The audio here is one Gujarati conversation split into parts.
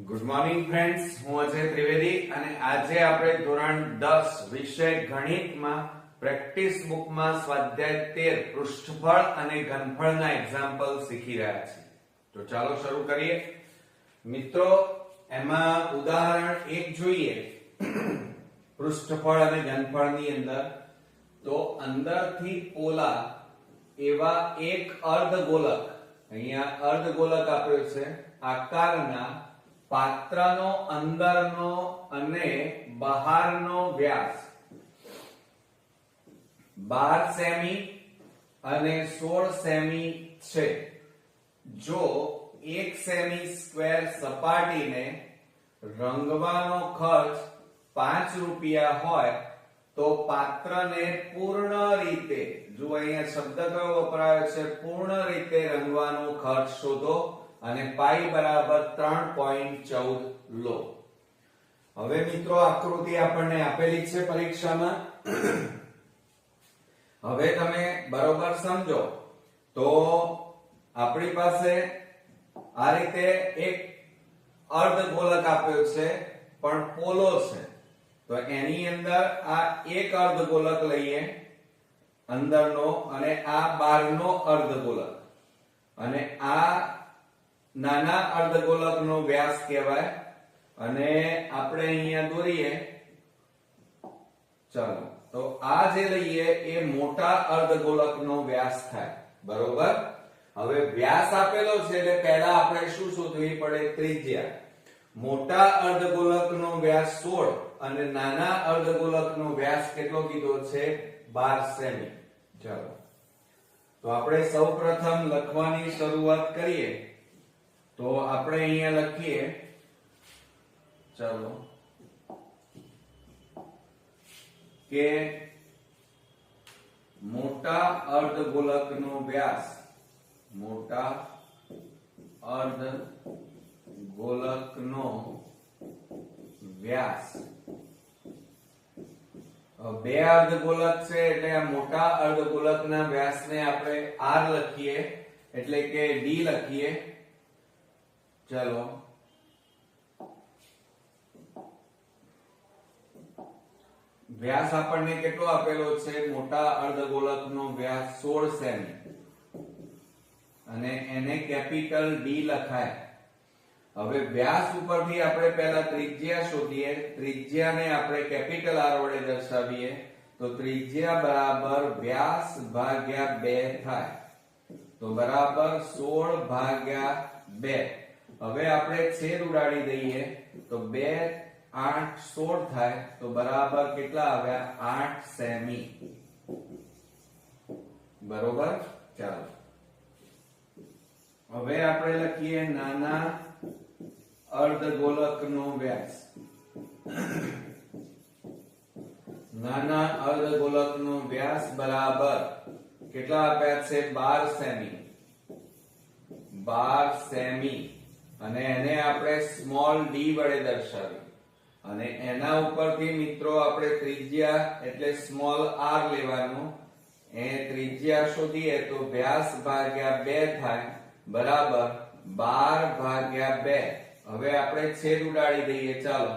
ગુડ મોર્નિંગ ફ્રેન્ડ્સ, હું અજય ત્રિવેદી અને આજે આપણે ધોરણ 10 વિષય ગણિતમાં પ્રેક્ટિસ બુકમાં સ્વાધ્યાય 13 પૃષ્ઠફળ અને ઘનફળના એક્ઝામ્પલ શીખી રહ્યા છીએ. તો ચાલો શરૂ કરીએ. મિત્રો, એમાં ઉદાહરણ 1 જોઈએ. પૃષ્ઠફળ અને ઘનફળની અંદર તો અંદરથી પોલા એવા એક અર્ધગોલક, અહીંયા અર્ધગોલક આપ્યો છે, આકારના પાત્રનો અંદરનો અને બહારનો વ્યાસ 12 સેમી અને 16 સેમી છે. જો 1 સેમી સ્ક્વેર સપાટીને રંગવાનો ખર્ચ 5 રૂપિયા હોય તો પાત્રને પૂર્ણ રીતે, જો અહીંયા શબ્દ કયો વપરાયો છે, પૂર્ણ રીતે રંગવાનો ખર્ચ શોધો અને પાઈ બરાબર 3.14 લો. હવે મિત્રો, આકૃતિ આપણને આપેલી છે પરીક્ષામાં. હવે તમે બરોબર સમજો તો આપણી પાસે આ રીતે એક અર્ધગોલક આપ્યો છે પણ પોલો છે. તો એની અંદર આ એક અર્ધગોલક લઈએ અંદરનો અને આ બહારનો અર્ધગોલક, અને આ નાના અર્ધગોલકનો વ્યાસ કહેવાય. અને આપણે અહીંયા દોરીએ. ચાલો, તો આ જે લઈએ એ મોટા અર્ધગોલકનો વ્યાસ થાય. બરોબર. હવે વ્યાસ આપેલો છે એટલે પહેલા આપણે શું શોધવી પડે? ત્રિજ્યા. મોટા અર્ધગોલકનો વ્યાસ 16 અને નાના અર્ધગોલકનો વ્યાસ કેટલો કીધો છે? 12 સેમી. ચાલો, તો આપણે સૌપ્રથમ લખવાની શરૂઆત કરીએ. તો આપણે અહીંયા લખીએ. ચાલો, કે મોટા અર્ધગોલકનો વ્યાસ, મોટા અર્ધગોલકનો વ્યાસ, બે અર્ધગોલક છે એટલે આ મોટા અર્ધગોલકના વ્યાસને આપણે r લખીએ, એટલે કે d લખીએ. ચલો, વ્યાસ આપણને કેટલો આપેલો છે? મોટા અર્ધગોલકનો વ્યાસ 16 સેમી અને એને કેપિટલ D લખાય. હવે વ્યાસ ઉપરથી આપણે પહેલા ત્રિજ્યા શોધીએ. ત્રિજ્યાને આપણે કેપિટલ R વડે દર્શાવીએ તો ત્રિજ્યા બરાબર વ્યાસ ભાગ્યા 2 થાય. તો બરાબર 16 ભાગ્યા 2. હવે આપણે છેદ ઉડાડી દઈએ તો 2 8 16 થાય. તો બરાબર કેટલા આવ્યા? 8 સેમી. બરોબર. ચાલો, હવે આપણે લખીએ નાના અર્ધગોલકનો વ્યાસ. નાના અર્ધગોલકનો વ્યાસ બરાબર કેટલા આપ્યા છે? 12 સેમી. 12 સેમી અને એને આપણે સ્મોલ d વડે દર્શાવીએ. અને એના ઉપરથી મિત્રો આપણે ત્રિજ્યા એટલે સ્મોલ r લેવાનું. એ ત્રિજ્યા શોધીએ તો વ્યાસ ભાગ્યા 2 થાય. બરાબર 12 ભાગ્યા 2. હવે આપણે છેદ ઉડાડી દઈએ. ચાલો,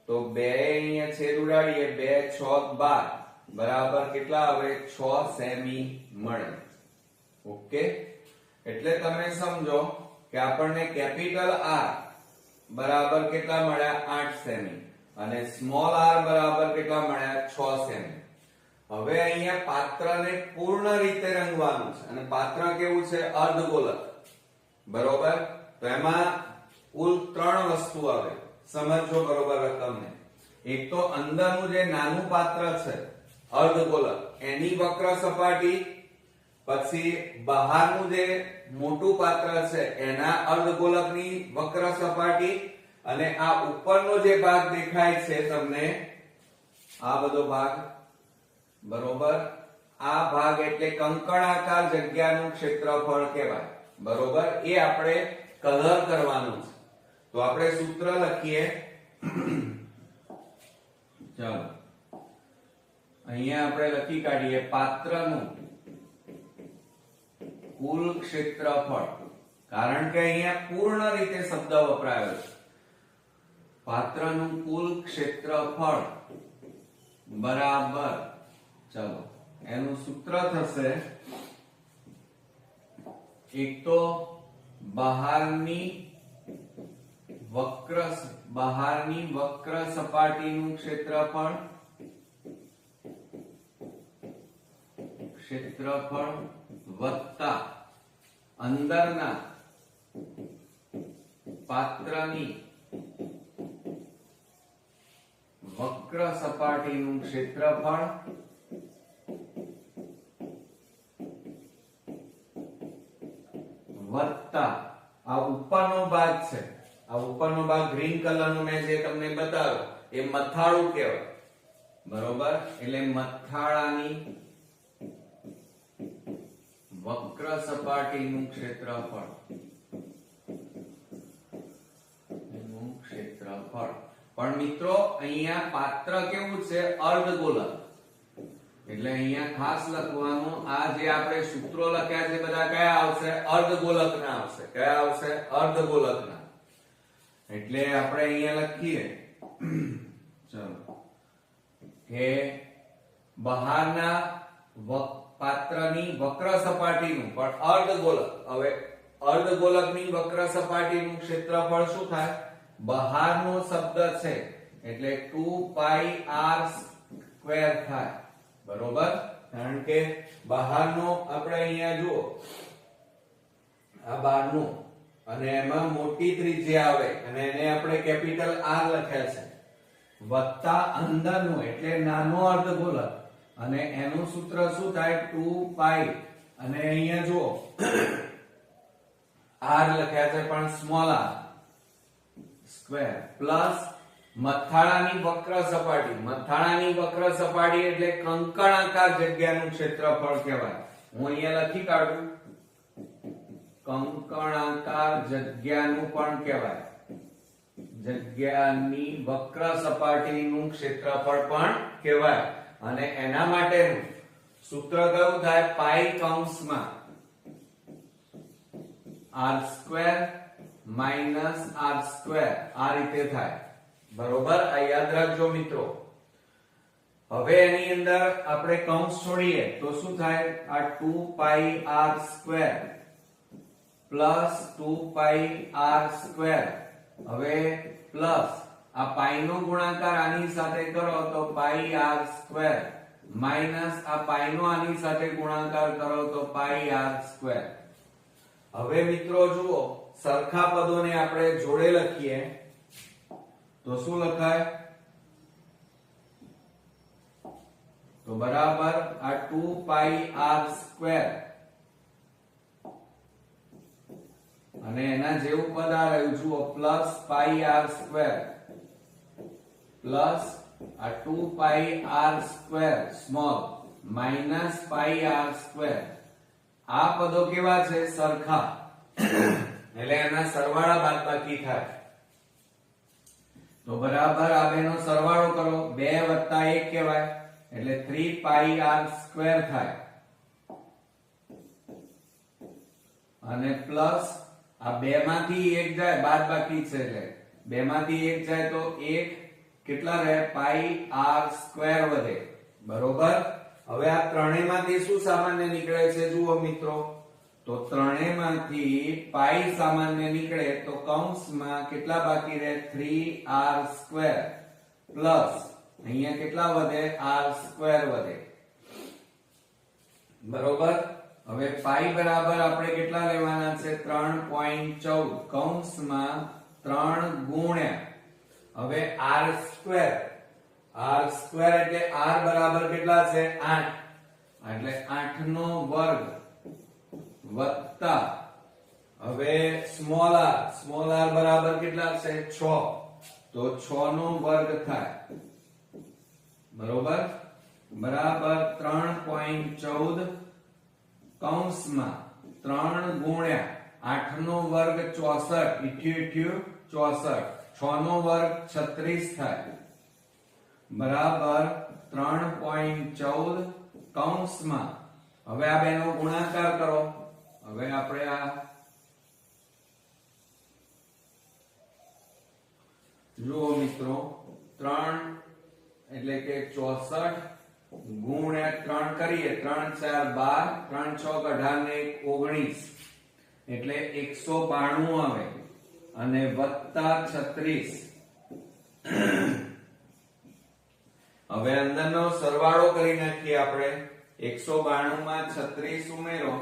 તો 2 અહીંયા છેદ ઉડાડીએ. 2 6 12 બરાબર કેટલા આવે? 6 સેમી મળે. ઓકે, એટલે તમે સમજો કે આપણને કેપિટલ R બરાબર કેટલા મળ્યા? 8 સેમી અને સ્મોલ r બરાબર કેટલા મળ્યા? 6 સેમી. હવે અહીંયા પાત્રને પૂર્ણ રીતે રંગવાનું છે અને પાત્ર કેવું છે? અર્ધગોલક. બરોબર. તો એમાં કુલ 3 વસ્તુ આવે. સમજો બરોબર રકમને. એક તો અંદરનું જે નાનું પાત્ર છે અર્ધગોલક, એની વક્ર સપાટી, પછી બહારનું જે મોટું પાત્ર છે એના અર્ધગોલકની વક્ર સપાટી, અને આ ઉપરનો જે ભાગ દેખાય છે તમને, આ બધો ભાગ. બરોબર. આ ભાગ એટલે કંકણાકાર જગ્યાનું ક્ષેત્રફળ કહેવાય. બરોબર. એ આપણે કલર કરવાનું છે. તો આપણે સૂત્ર લખીએ. ચાલો, અહીંયા આપણે લખી કાઢીએ પાત્રનું કુલ ક્ષેત્રફળ. કારણ કે અહીંયા પૂર્ણ રીતે શબ્દ વપરાયો છે. પાત્રનું કુલ ક્ષેત્રફળ બરાબર, ચલો એનું સૂત્ર થશે, એક તો બહારની વક્ર સપાટીનું ક્ષેત્રફળ વત્તા અંદરના પાત્રની વક્ર સપાટીનું ક્ષેત્રફળ વત્તા આ ઉપરનો ભાગ છે, આ ઉપરનો ભાગ ગ્રીન કલરનો મેં જે તમને બતાવ્યો એ મથાળું કહેવાય, બરોબર? એટલે મથાળાની વક્ર સપાટીનું ક્ષેત્રફળ પણ મિત્રો અહીંયા પાત્ર કેવું છે? અર્ધગોલક. એટલે અહીંયા ખાસ લખવાનું, આ જે આપણે સૂત્રો લખ્યા છે બધા કયા આવશે? અર્ધગોલકના આવશે. કયા આવશે? અર્ધગોલકના. એટલે આપણે અહીંયા લખીએ, ચલો, કે બહારના પાત્રની વક્ર સપાટીનું પણ અર્ધગોલક. હવે અર્ધગોલકની વક્ર સપાટીનું ક્ષેત્રફળ શું થાય? બહારનો શબ્દ છે એટલે 2πr² થાય, બરોબર? કારણ કે બહારનો આપણે અહીંયા જુઓ, આ બહારનો અને એમાં મોટી ત્રિજ્યા આવે અને એને આપણે કેપિટલ R લખ્યા છે, વત્તા અંદરનું એટલે નાનો અર્ધગોલક અને એનું સૂત્ર શું થાય? 2π અને અહીંયા જુઓ R લખ્યા છે પણ સ્મોલ r સ્ક્વેર પ્લસ મથાળાની વક્ર સપાટી એટલે કંકણાકાર જગ્યાનું ક્ષેત્રફળ કહેવાય. હું અહીંયા લખી કાઢું, કંકણાકાર જગ્યાનું પણ કહેવાય, જગ્યાની વક્ર સપાટીનું ક્ષેત્રફળ પણ કહેવાય. અને એના માટેનું સૂત્ર કયું થાય? પાઈ કૌંસમાં r² માઈનસ r², આ રીતે થાય, બરોબર? આ યાદ રાખજો મિત્રો. હવે એની અંદર આપણે કૌંસ છોડીએ તો શું થાય? આ 2πr² પ્લસ 2πr², હવે પ્લસ આ પાઈ નો ગુણાકાર આની સાથે કરો તો πr² માઈનસ આ પાઈ નો આની સાથે ગુણાકાર કરો તો πr². હવે મિત્રો જુઓ, સરખા પદોને આપણે જોડે લખીએ તો શું લખાય? તો બરાબર આ 2πr² અને એના જેવું પદ આ રહ્યું, જુઓ, પ્લસ πr² પ્લસ આ 2πr² સ્મોલ માઈનસ πr². આ પદો કેવા છે? સરખા. એટલે એના સરવાળા બાદબાકી થાય. તો બરાબર આ બેનો સરવાળો કરો, 2 વત્તા 1 કહેવાય એટલે 3πr² થાય અને પ્લસ આ 2 માંથી 1 જાય, બાદબાકી છે એટલે 2 માંથી 1 જાય તો 1 કેટલા રહે? πr² વધે, બરોબર? હવે આ ત્રણેયમાંથી શું સામાન્ય નીકળે છે? જુઓ મિત્રો, તો ત્રણેયમાંથી પાઈ સામાન્ય નીકળે તો કૌંસમાં કેટલા બાકી રહે? 3r² પ્લસ અહીંયા કેટલા વધે? r² વધે, બરોબર? હવે પાઈ બરાબર આપણે કેટલા લેવાના છે? 3.14 કૌંસમાં 3 ગુણ્યા હવે r² એટલે r બરાબર કેટલા છે? 8 એટલે 8 નો વર્ગ વત્તા હવે સ્મોલ r બરાબર કેટલા છે? 6 તો 6 નો વર્ગ થાય, બરોબર? બરાબર 3.14 કૌંસમાં 3 ગુણ્યા 8 નો વર્ગ 64, 64, 6 નો વર્ગ 36 થાય, બરાબર 3.14 કૌંસમાં હવે આ બેનો ગુણાકાર કરો. હવે આપણે આ જુઓ મિત્રો 3 એટલે કે 64 ગુણ્યા 3 કરીએ 3 4 12 3 6 18 એટલે 192 આવે અને વત્તા 36 હવે અંદરનો સરવાળો કરી નાખીએ આપણે 192 માં 36 ઉમેરો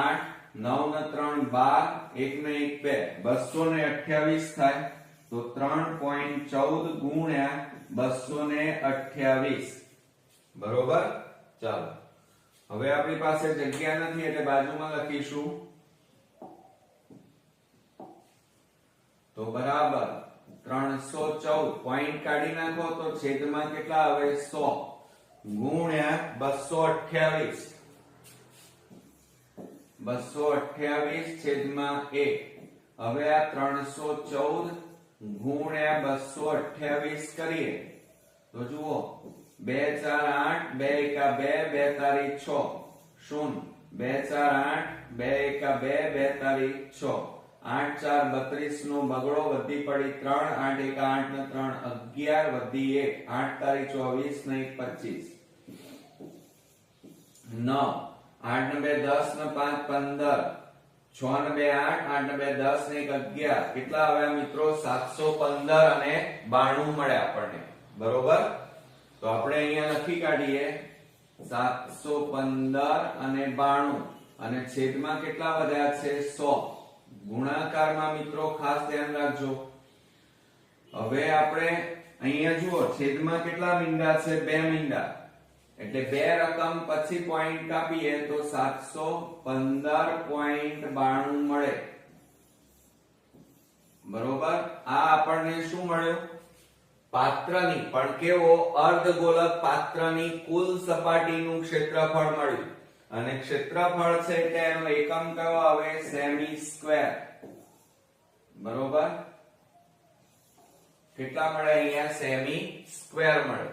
8 9 ને 3 12 1 ને 1 2 228 થાય તો 3.14 ગુણ્યા 228 બરોબર. ચાલો હવે આપણી પાસે જગ્યા નથી એટલે બાજુમાં લખીશું તો બરાબર 314 પોઈન્ટ કાઢી નાખો તો છેદમાં કેટલા આવે 100 ગુણ્યા 228 છેદમાં 1. હવે આ 314 ગુણ્યા 228 કરીએ તો જુઓ 2 4 8 2 1 2 2 6 0 2 4 8 2 1 2 2 6 8 4 32 નો બગડો વધી પડી 3 8 1 8 ને 3 11 વધી 1 8 તારી 24 ને 1 25 9 8 ને 2 10 ને 5 15 6 ને 2 8 8 ને 2 10 ને 1 11 કેટલા આવ્યા મિત્રો 715 અને 92 મળ્યા આપણને બરોબર. તો આપણે અહીંયા લખી કાઢીએ 715 અને 92 અને છેદમાં કેટલા વધ્યા છે 100. ગુણાકારમાં મિત્રો ખાસ ધ્યાન રાખજો. હવે આપણે અહીંયા જુઓ છેદમાં કેટલા મીંડા છે 2 મીંડા એટલે 2 રકમ પછી પોઈન્ટ કાપીએ તો 715.92 મળે બરોબર. આ આપણને શું મળ્યું પાત્રની પણ કેવો અર્ધગોલક પાત્રની કુલ સપાટીનું ક્ષેત્રફળ મળ્યું અને ક્ષેત્રફળ છે એટલે એનો એકમ કયો આવે સેમી સ્ક્વેર બરોબર. કેટલા મળે અહીંયા સેમી સ્ક્વેર મળે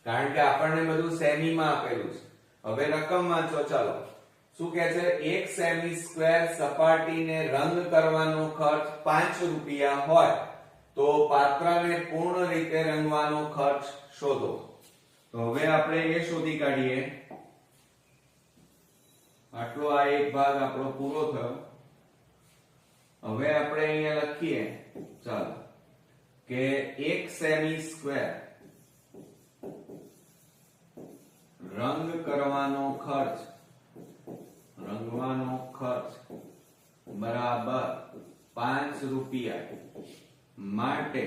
કારણ કે આપણને બધું સેમી માં આપેલું છે. હવે રકમ વાંચો ચાલો શું કહે છે 1 સેમી સ્ક્વેર સપાટીને રંગ કરવાનો ખર્ચ 5 રૂપિયા હોય તો પાત્રને પૂર્ણ રીતે રંગવાનો ખર્ચ શોધો. તો હવે આપણે એ શોધી કાઢીએ. આટલો આ એક ભાગ આપણો પૂરો થયો. હવે આપણે અહીંયા લખીએ ચાલો કે 1 સેમી સ્ક્વેર રંગ કરવાનો ખર્ચ બરાબર 5 રૂપિયા માટે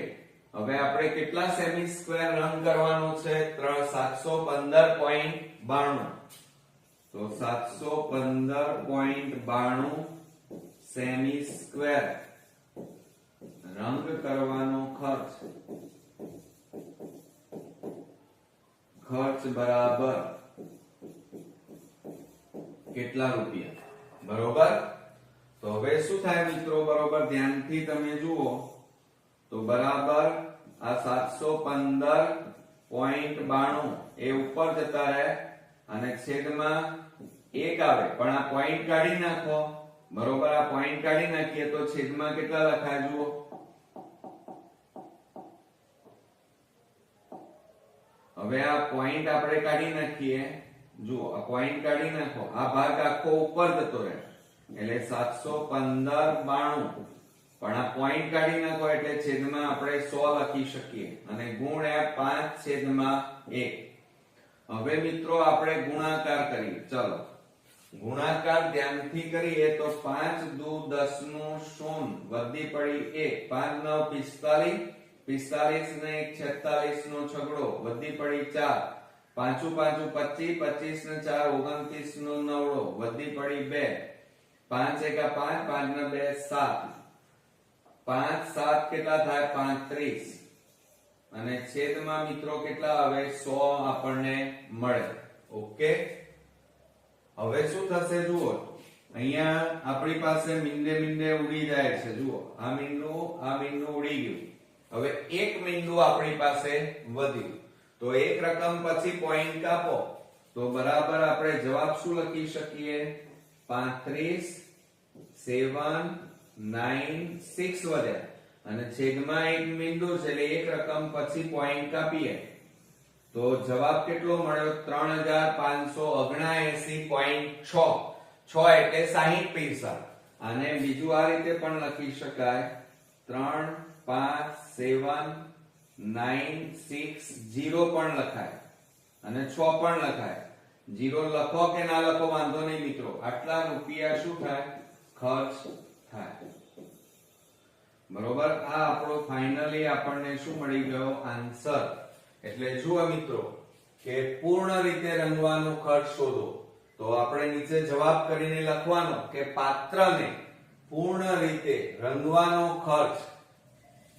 હવે આપણે કેટલા સેમી સ્ક્વેર રંગ કરવાનો છે 715.92 તો 715.92 સેમી સ્ક્વેર રંગ કરવાનો ખર્ચ બરાબર કેટલા રૂપિયા બરોબર. તો હવે શું થાય મિત્રો બરોબર ધ્યાનથી તમે જુઓ તો બરાબર આ 715.92 એ ઉપર જતા રહે અને છેદમાં 1 આવે પણ આ પોઈન્ટ કાઢી નાખો બરોબર. આ પોઈન્ટ કાઢી નાખીએ તો છેદમાં કેટલા લખાય જુઓ હવે આ પોઈન્ટ આપણે કાઢી નાખીએ જુઓ આ પોઈન્ટ કાઢી નાખો આ ભાગ આખો ઉપર જતો રહે એટલે 715.92 પણ આ પોઈન્ટ કાઢી નાખો એટલે છેદમાં આપણે 100 લખી શકીએ અને ગુણ્યા 5/1. હવે મિત્રો આપણે ગુણાકાર કરીએ. ચલો ગુણાકાર ધ્યાનથી કરીએ તો 5 દુ 10 નું 0 વધી પડી 1 5 9 45 45 ને 1 46 નો છગડો વધી પડી 4 5 5 25 25 ને 4 29 નો નવડો વધી પડી 2 5 1 5 5 ને 2 7 5 7 કેટલા થાય 35 અને છેદમાં મિત્રો કેટલા આવે 100 આપણને મળે. ઓકે હવે શું થશે જુઓ અહીંયા આપણી પાસે મીંડે ઉડી જાય છે. જુઓ આ મીંડું ઉડી ગયું. હવે એક મીંડું આપણી પાસે વધ્યું તો એક રકમ પછી પોઈન્ટ કાપો તો બરાબર આપણે જવાબ શું લખી શકીએ 35 7 9 6 વધ્યા અને છેદમાં એક બિંદુ છે એટલે એક રકમ પછી પોઈન્ટ કાપીએ તો જવાબ કેટલો મળ્યો 3579.6 6 એટલે 60 પૈસા. અને બીજું આ રીતે પણ લખી શકાય 3 5 7 9 6 0 પણ લખાય અને 6 પણ લખાય. 0 લખો કે ના લખો વાંધો નહીં મિત્રો, આટલા રૂપિયા શું થાય? ખર્ચ થાય. બરોબર. આ આપણો ફાઇનલી આપણને શું મળી ગયો? આન્સર. એટલે જુઓ મિત્રો કે પૂર્ણ રીતે રંગવાનો ખર્ચ શોધો તો આપણે નીચે જવાબ કરીને લખવાનો કે પાત્રને પૂર્ણ રીતે રંગવાનો ખર્ચ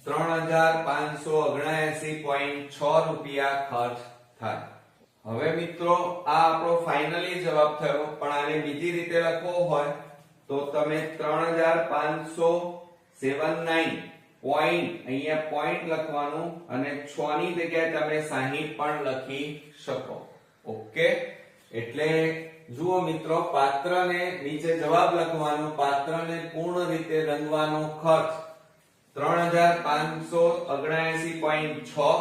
3579.6 રૂપિયા ખર્ચ થાય. હવે મિત્રો આ આપણો ફાઇનલી જવાબ થયો, પણ આને બીજી રીતે લખવો હોય તો તમે 3579 પોઈન્ટ, અહીંયા પોઈન્ટ લખવાનું અને 6 ની જગ્યાએ તમે 60 પણ લખી શકો. ઓકે. એટલે જુઓ મિત્રો, પાત્રને નીચે જવાબ લખવાનો, પાત્રને પૂર્ણ રીતે રંગવાનો ખર્ચ 3579.6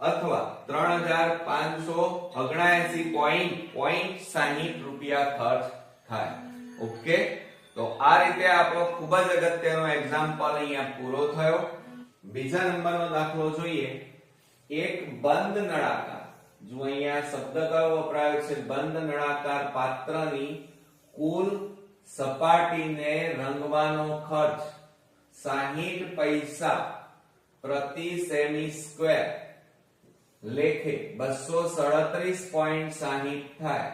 અથવા 3579.60 રૂપિયા ખર્ચ થાય. ઓકે. તો આ રીતે આપણો ખૂબ જ અગત્યનો એક્ઝામ્પલ અહીંયા પૂરો થયો. બીજા નંબરનો દાખલો જોઈએ. એક બંધ નળાકાર, જો અહીંયા શબ્દ કયો વપરાયો છે? બંધ નળાકાર પાત્રની કુલ સપાટીને રંગવાનો ખર્ચ 60 પૈસા પ્રતિ સેમી સ્ક્વેર લેખે 237.60 થાય.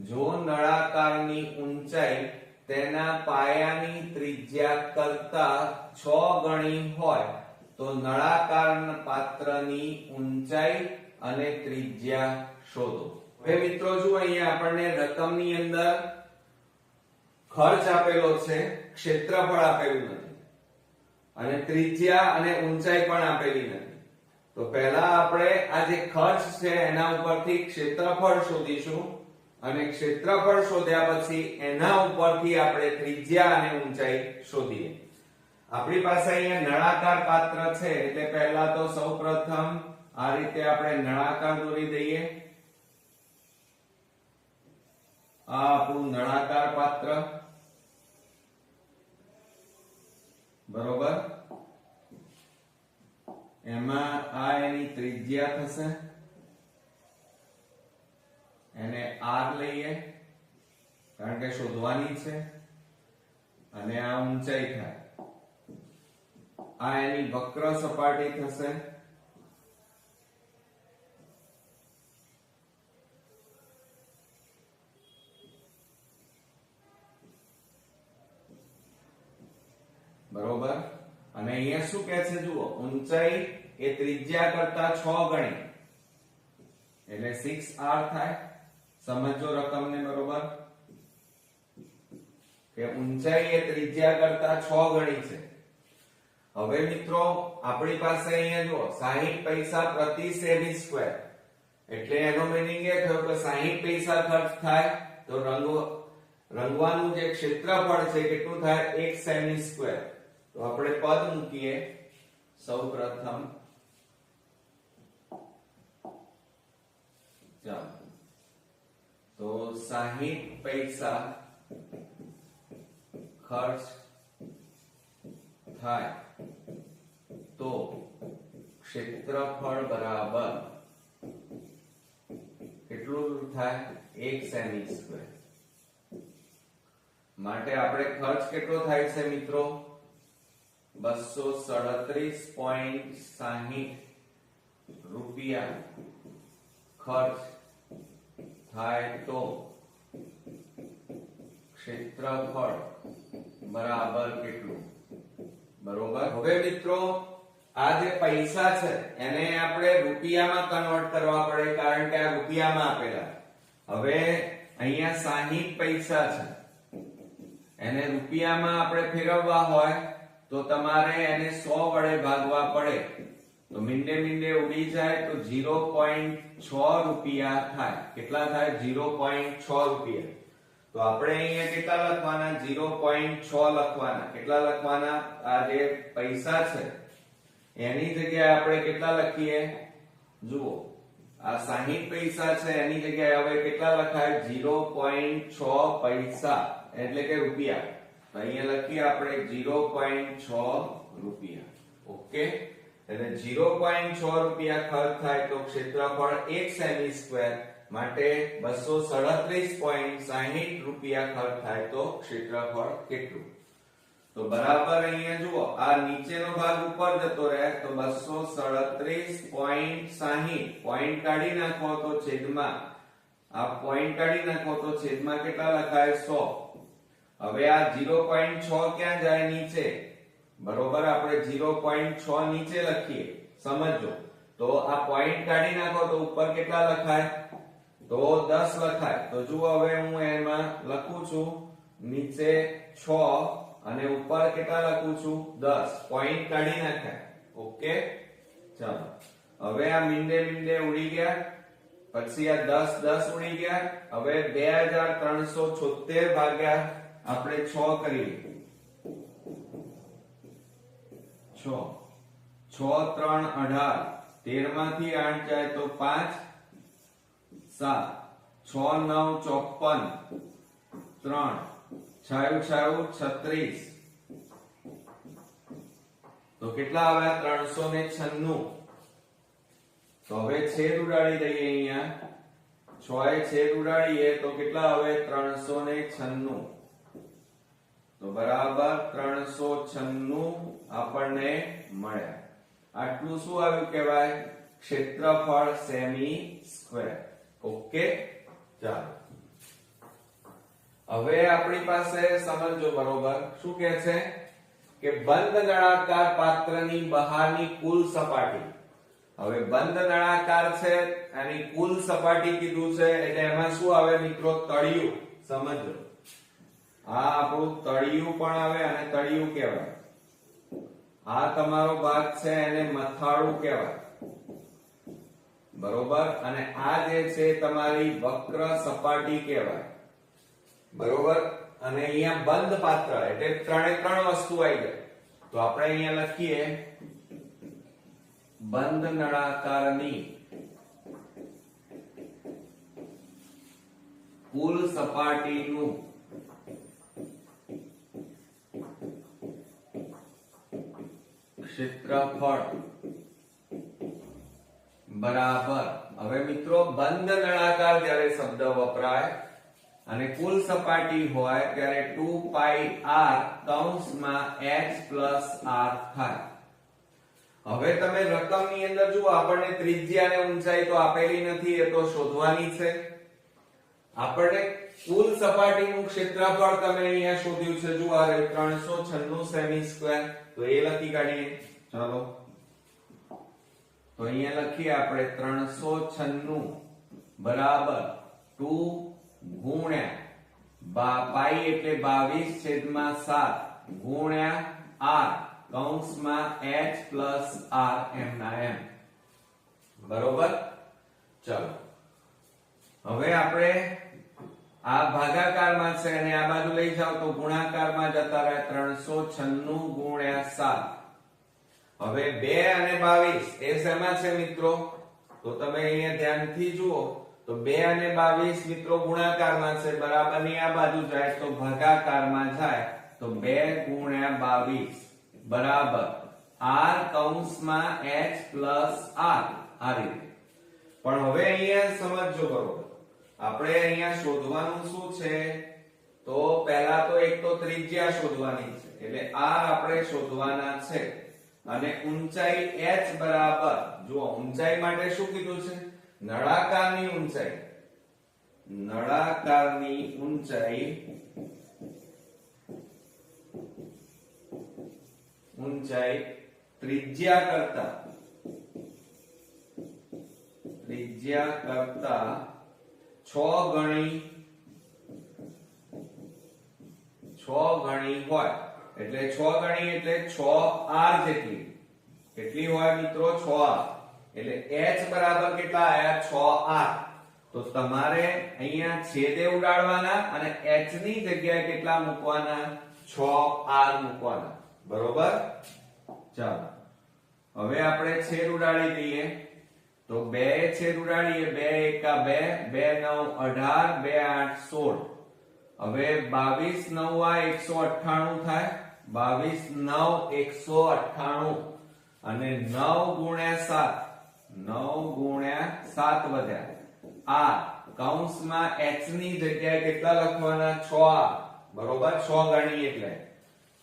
જો નળાકારની ઊંચાઈ તેના પાયાની ત્રિજ્યા કરતા 6 ગણી હોય તો નળાકારના પાત્રની ઊંચાઈ અને ત્રિજ્યા શોધો. હવે મિત્રો જુઓ, અહીંયા આપણને રકમની અંદર ખર્ચ આપેલો છે, ક્ષેત્રફળ આપેલું નથી અને ત્રિજ્યા અને ઊંચાઈ પણ આપેલી નથી. તો પહેલા આપણે આ જે ખર્ચ છે એના ઉપરથી ક્ષેત્રફળ શોધીશું અને ક્ષેત્રફળ શોધ્યા પછી એના ઉપરથી આપણે ત્રિજ્યા અને ઊંચાઈ શોધીએ. આપણી પાસે અહીંયા નળાકાર પાત્ર છે એટલે પહેલા તો સૌપ્રથમ આ રીતે આપણે નળાકાર દોરી દઈએ. આ આપણું નળાકાર પાત્ર, બરોબર. એમાં આ એની ત્રિજ્યા થશે, એને r લઈએ કારણ કે શોધવાની છે, અને આ ઊંચાઈ થાય. આ એની વક્ર સપાટી થશે, બરોબર. અને અહીંયા શું કહે છે જુઓ, ઊંચાઈ એ ત્રિજ્યા કરતા 6 ગણી એટલે 6r થાય. સમજો રકમને, બરોબર, કે ઊંચાઈ એ ત્રિજ્યા કરતા 6 ગણી છે. હવે મિત્રો આપણી પાસે અહીંયા જુઓ 60 પૈસા પ્રતિ સેમી સ્ક્વેર એટલે એનો મીનિંગ એ થયો કે 60 પૈસા ખર્ચ થાય તો રંગવાનું જે ક્ષેત્રફળ છે કેટલું થાય? 1 સેમી સ્ક્વેર. તો આપણે પદ મૂકીએ સૌપ્રથમ. ચાલો, તો 60 પૈસા ખર્ચ થાય તો ક્ષેત્રફળ બરાબર કેટલું થાય? 1 સેમી સ્ક્વેર. માટે આપણે ખર્ચ કેટલો થાય છે મિત્રો? 237.60 રૂપિયા ખર્ચ થાય તો ક્ષેત્રફળ બરાબર કેટલું? બરોબર. હવે મિત્રો આ જે પૈસા છે એને આપણે રૂપિયામાં કન્વર્ટ કરવા પડે કારણ કે આ રૂપિયામાં આપેલા. હવે અહીંયા 60 પૈસા છે, એને રૂપિયામાં આપણે ફેરવવા હોય તો તમારે એને 100 વડે ભાગવા પડે. તો મીંડે મીંડે ઉડી જાય તો 0.6 રૂપિયા થાય. કેટલા થાય? 0.6 રૂપિયા. તો આપણે અહીંયા કેટલા લખવાના? 0.6 લખવાના. કેટલા લખવાના? આ જે પૈસા છે એની જગ્યાએ આપણે કેટલા લખીએ? જુઓ, આ 60 પૈસા છે એની જગ્યાએ હવે કેટલા લખાય? 0.6 પૈસા એટલે કે રૂપિયા. તો અહીંયા લખીએ આપણે 0.6 રૂપિયા. ઓકે, એટલે 0.6 રૂપિયા ખર્ચ થાય તો ક્ષેત્રફળ 1 સેમી સ્ક્વેર માટે 237.60 રૂપિયા ખર્ચ થાય તો ક્ષેત્રફળ કેટલું? તો બરાબર અહીંયા જુઓ, આ નીચેનો ભાગ ઉપર જતો રહે તો 237.60 પોઈન્ટ કાઢી નાખો તો છેદમાં, આ પોઈન્ટ કાઢી નાખો તો છેદમાં કેટલા લખાય? 100. હવે આ 0.6 ક્યાં જાય? નીચે. બરોબર, આપણે 0.6 નીચે લખીએ. સમજો, તો આ પોઈન્ટ કાઢી નાખો તો ઉપર કેટલા લખાય? તો 10 લખાય. તો જુઓ, હવે હું એમાં લખું છું નીચે 6 અને ઉપર કેટલા લખું છું? 10. પોઈન્ટ કાઢી નાખાય. ઓકે, ચાલો. હવે આ મીંડે ઉડી ગયા, પછી આ 10 ઉડી ગયા. હવે 2376 ભાગ્યા આપણે 6 કરીએ. 6 3 18, 13 માંથી 8 જાય તો 5 7, 6 9 54, 3 6 36. તો કેટલા આવ્યા? 396. તો હવે છેદ ઉડાડી દઈએ. અહીંયા 6 એ છેદ ઉડાડીએ તો કેટલા આવે? 396. તો બરાબર 396 આપણને મળ્યા. આટલું શું આવ્યું કહેવાય? ક્ષેત્રફળ સેમી સ્ક્વેર. ઓકે, ચાલો. હવે આપણી પાસે સમજો બરોબર શું કહે છે કે બંધ નળાકાર પાત્રની બહારની કુલ સપાટી. હવે બંધ નળાકાર છે, આની કુલ સપાટી કીધું છે એટલે એમાં શું આવે મિત્રો? તળિયું. સમજો, આ આપણું તળિયું પણ આવે અને તળિયું કહેવાય. આ તમારો ભાગ છે એને મથાળું કહેવાય. બરોબર, અને આ જે છે તમારી વક્ર સપાટી કહેવાય. બરોબર, અને અહીંયા બંધ પાત્ર એટલે ત્રણ વસ્તુ આવી જાય. તો આપણે અહીંયા લખીએ બંધ નળાકારની કુલ સપાટીનું ક્ષેત્રફળ બરાબર. હવે મિત્રો બંધ નળાકાર જ્યારે શબ્દ વપરાય અને કુલ સપાટી હોય ત્યારે 2πr કૌંસમાં h પ્લસ r થાય. હવે તમે રકમની અંદર જુઓ, આપણને ત્રિજ્યા અને ઊંચાઈ તો આપેલી નથી, એ તો શોધવાની છે. આપણને કુલ સપાટીનું ક્ષેત્રફળ તમે અહીંયા શોધ્યું છે. જુઓ, 396 સેમી સ્ક્વેર. તો એ લખી કાઢીએ. ચાલો, તો અહીંયા લખીએ આપણે 396 બરાબર 2 ગુણ્યા પાઈ એટલે 22/7 ગુણ્યા r કૌંસમાં h પ્લસ r m ના m. બરોબર, ચલો. હવે આપણે આ ભાગાકારમાં છે અને આ બાજુ લઈ જાવ તો ગુણાકારમાં જતા રહે. 396 ગુણ્યા 7. હવે 2 અને 22 એ શેમાં છે મિત્રો? તો તમે અહીંયા ધ્યાનથી જુઓ તો 2 અને 22 મિત્રો ગુણાકારમાં છે. બરાબર ની આ બાજુ જાય તો ભાગાકારમાં જાય. તો 2 ગુણ્યા 22 બરાબર r કૌંસમાં h પ્લસ r. આ રીતે. પણ હવે અહીંયા સમજજો બરોબર, આપણે અહીંયા શોધવાનું શું છે? તો પહેલા તો એક તો ત્રિજ્યા શોધવાની છે એટલે r આપણે શોધવાના છે. અને ઊંચાઈ h બરાબર, જુઓ ઊંચાઈ માટે શું કીધું છે? નળાકારની ઊંચાઈ. નળાકારની ઊંચાઈ ત્રિજ્યા કરતા 6 ગણી હોય. એટલે 6 ગણી એટલે 6r જેટલી. કેટલી હોય મિત્રો? 6r. એટલે h બરાબર કેટલા આયા? 6r. તો તમારે અહીંયા છેદે ઉડાડવાના અને h ની જગ્યાએ કેટલા મૂકવાના? 6r મૂકવાના. બરોબર, ચાલો. હવે આપણે છેદ ઉડાડી દઈએ તો 2 છેદ ઉડાડીએ 2 એકા 2 2 9 18 2 8 16 હવે 22 9 આ 198 થાય 22 9 198 અને 9 ગુણ્યા 7 9 ગુણ્યા 7 વધ્યા આ કૌંસમાં h ની જગ્યાએ કેટલા લખવાના 6r બરોબર 6 ગણી એટલે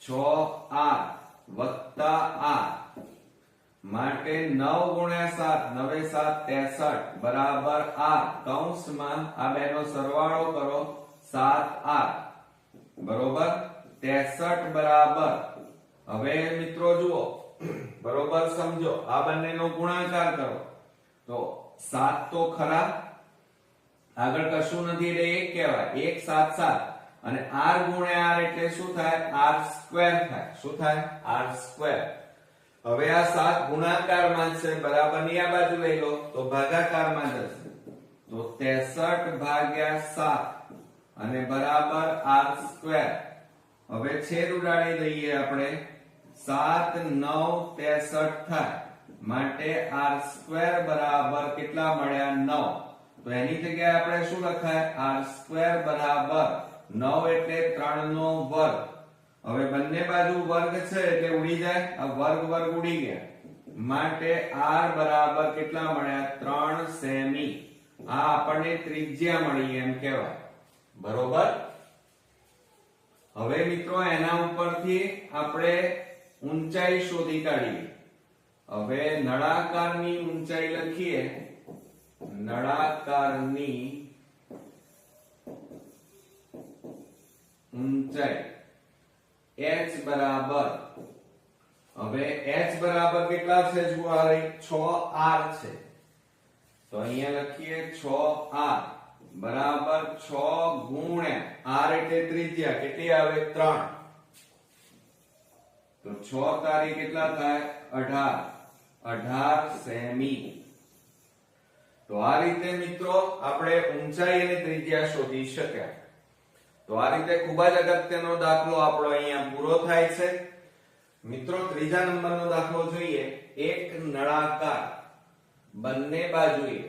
6r વત્તા r માટે 9 ગુણ્યા 7 9 7 63 બરાબર r કૌંસમાં આ બેનો સરવાળો કરો 7r બરોબર 63 બરાબર હવે મિત્રો જુઓ બરોબર સમજો આ બંનેનો ગુણાકાર કરો તો 7 તો ખરા આગળ કશું નથી એટલે 1 કહેવાય 1 7 7 અને r ગુણ્યા r એટલે શું થાય r સ્ક્વેર થાય શું થાય r સ્ક્વેર હવે આ 7 ગુણાકારમાં છે બરાબર ની આ બાજુ લઈ લો તો ભાગાકારમાં જશે તો 63 ભાગ્યા 7 અને બરાબર r સ્ક્વેર હવે છેદ ઉડાડી દઈએ આપણે 7 9 63 થાય માટે r સ્ક્વેર બરાબર કેટલા મળ્યા 9 તો એની જગ્યાએ આપણે શું લખાય r સ્ક્વેર બરાબર 9 એટલે 3 નો વર્ગ હવે બંને બાજુ વર્ગ છે એટલે ઉડી જાય આ વર્ગ વર્ગ ઉડી ગયા માટે r બરાબર કેટલા મળ્યા 3 સેમી આ આપણને ત્રિજ્યા મળી એમ કહેવાય બરોબર હવે મિત્રો એના ઉપરથી આપણે ઊંચાઈ શોધી કાઢીએ હવે નળાકારની ઊંચાઈ લખીએ નળાકારની ઊંચાઈ h બરાબર હવે h બરાબર કેટલા છે જુઓ આ 6r છે તો અહીંયા લખીએ 6r બરાબર 6 ગુણ્યા r એટલે ત્રિજ્યા કેટલી આવે 3 તો 6 તારી કેટલા થાય 18 સેમી તો આ રીતે મિત્રો આપણે ઊંચાઈ અને ત્રિજ્યા શોધી શક્યા તો આ રીતે ખૂબ જ અગત્યનો દાખલો આપણો અહીંયા પૂરો થાય છે મિત્રો ત્રીજા નંબરનો દાખલો જોઈએ એક નળાકાર બંને બાજુએ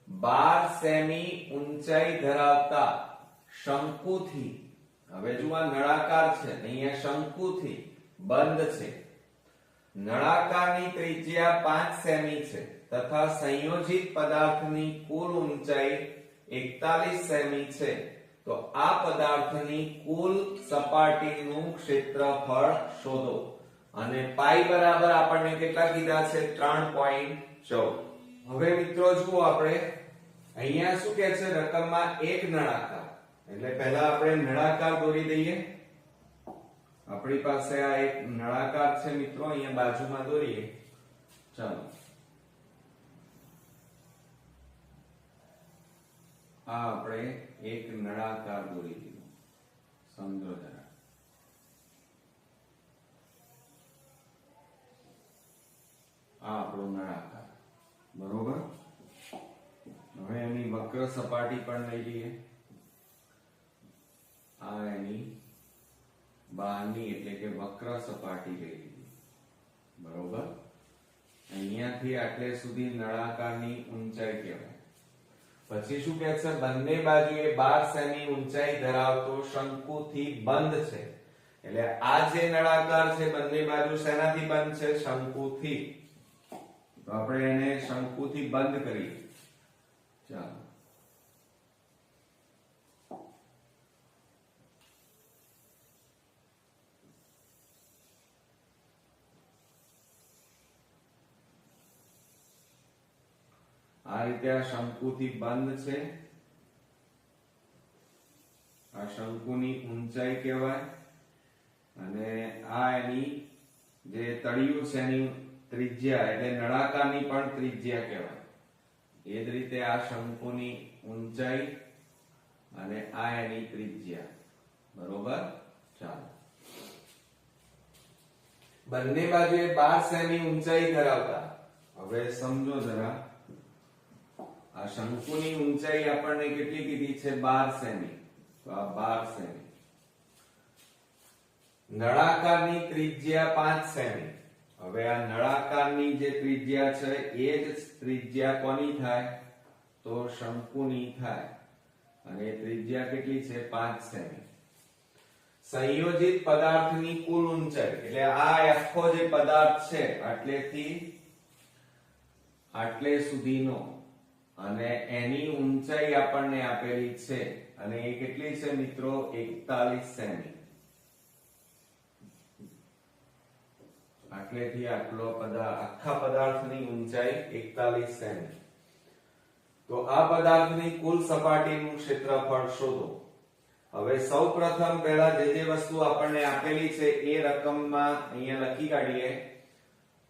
12 સેમી ઊંચાઈ ધરાવતા શંકુથી હવે જો આ નળાકાર છે અહીંયા શંકુથી બંધ છે નળાકારની ત્રિજ્યા 5 સેમી છે તથા સંયોજિત પદાર્થની કુલ ઊંચાઈ 41 સેમી છે તો આ પદાર્થની કુલ સપાટીનું ક્ષેત્રફળ શોધો અને પાઈ બરાબર આપણને કેટલા કીધા છે 3.14 હવે મિત્રો જુઓ આપણે અહીંયા શું કહે છે રકમમાં એક નળાકાર એટલે પહેલા આપણે નળાકાર દોરી દઈએ આપણી પાસે આ એક નળાકાર છે મિત્રો અહીંયા બાજુમાં દોરીએ ચાલો આ આપણે એક નળાકાર દોરી દીધો સમજો જરા આ આપણો નળાકાર બરોબર હવે એની વક્ર સપાટી પણ લઈ લઈએ આ એની બહારની એટલે કે વક્ર સપાટી લઈ લીધી બરોબર અહીંયાથી આટલે સુધી નળાકારની ઊંચાઈ કહેવાય પછી શું કહે છે બંને બાજુએ 12 સેમી ઊંચાઈ ધરાવતો શંકુથી બંધ છે એટલે આ જે નળાકાર છે બંને બાજુ શેનાથી બંધ છે શંકુથી તો આપણે એને શંકુથી બંધ કરીએ ચાલો આ રીતે આ શંકુથી બંધ છે આ શંકુની ઊંચાઈ કહેવાય અને આ એની જે તળિયું છે એની ત્રિજ્યા એટલે નળાકારની પણ ત્રિજ્યા કહેવાય એ જ રીતે આ શંકુની ઊંચાઈ અને આ એની ત્રિજ્યા બરોબર ચાલો બંને બાજુએ 12 સેમી ઊંચાઈ ધરાવતા હવે સમજો જરા આ શંકુની ઊંચાઈ આપણને કેટલી કીધી છે 12 સેમી તો આ 12 સેમી નળાકારની ત્રિજ્યા 5 સેમી હવે આ નળાકારની જે ત્રિજ્યા છે એ જ ત્રિજ્યા કોની થાય? તો શંકુની થાય, અને ત્રિજ્યા કેટલી છે? 5 સેમી. સંયોજિત પદાર્થની કુલ ઊંચાઈ એટલે આ આખો જે પદાર્થ છે આટલેથી આટલે સુધીનો, અને એની ઊંચાઈ આપણને આપેલી છે, અને એ કેટલી છે મિત્રો? 41 સેમી. આટલેથી આટલો આખા પદાર્થની ઊંચાઈ 41 સેમી. તો આ પદાર્થની કુલ સપાટીનું ક્ષેત્રફળ શોધો. હવે સૌપ્રથમ પહેલા જે વસ્તુ આપણને આપેલી છે એ રકમમાં અહીંયા લખી કાઢીએ.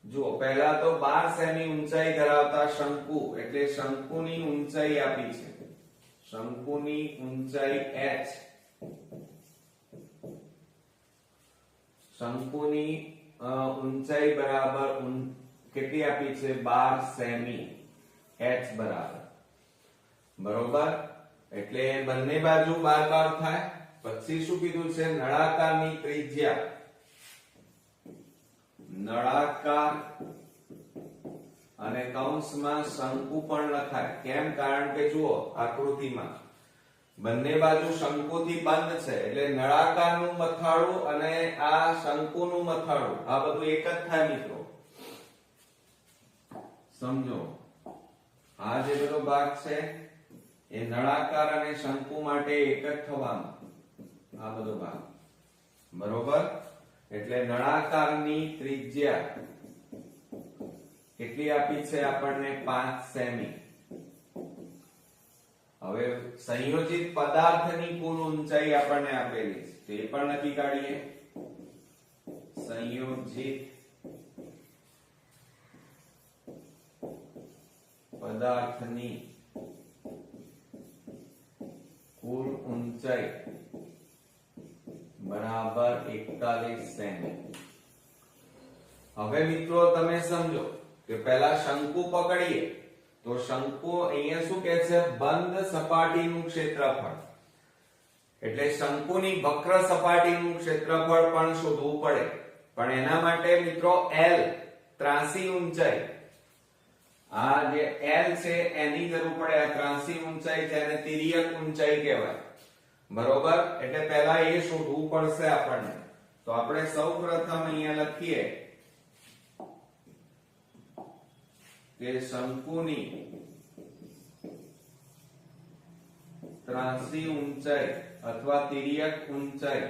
જુઓ, પહેલા તો 12 સેમી ઊંચાઈ ધરાવતા શંકુ એટલે શંકુની ઊંચાઈ આપી છે. શંકુની ઊંચાઈ h. શંકુની ઊંચાઈ બરાબર કેટલી આપી છે? 12 સેમી. h બરોબર. એટલે બંને બાજુ 12 થાય. પછી શું કીધું છે? નળાકારની ત્રિજ્યા. નળાકાર અને કૌંસમાં શંકુ પણ લખાય. કેમ? કારણ કે જુઓ આકૃતિમાં બંને બાજુ શંકુથી બંધ છે, એટલે નળાકારનું મથાળું અને આ શંકુનું મથાળું આ બધું એક જ થાય મિત્રો. સમજો, આ જે બધો ભાગ છે એ નળાકાર અને શંકુ માટે એક જ થવાનો. આ બધો ભાગ બરોબર. એટલે નળાકારની ત્રિજ્યા કેટલી આપી છે આપણને? 5 સેમી. હવે સંયોજિત પદાર્થની કુલ ઊંચાઈ આપણને આપેલી છે, તે પણ લખી કાઢીએ. સંયોજિત પદાર્થની કુલ ઊંચાઈ બરાબર 41 સેમી. હવે મિત્રો તમે સમજો કે પહેલા શંકુ પકડીએ તો શંકુ અહીંયા શું કહે છે? બંધ સપાટીનું ક્ષેત્રફળ. એટલે શંકુની વક્ર સપાટીનું ક્ષેત્રફળ પણ શોધવું પડે. પણ એના માટે મિત્રો L ત્રાંસી ઊંચાઈ, આ જે L છે એની જરૂર પડે. આ ત્રાંસી ઊંચાઈ છે અને તિર્યક ઊંચાઈ કહેવાય. બરોબર. એટલે પહેલા એ શોધવું પડશે આપણને. તો આપણે સૌપ્રથમ અહીંયા લખીએ કે શંકુની ત્રાંસી ઊંચાઈ અથવા તિર્યક ઊંચાઈ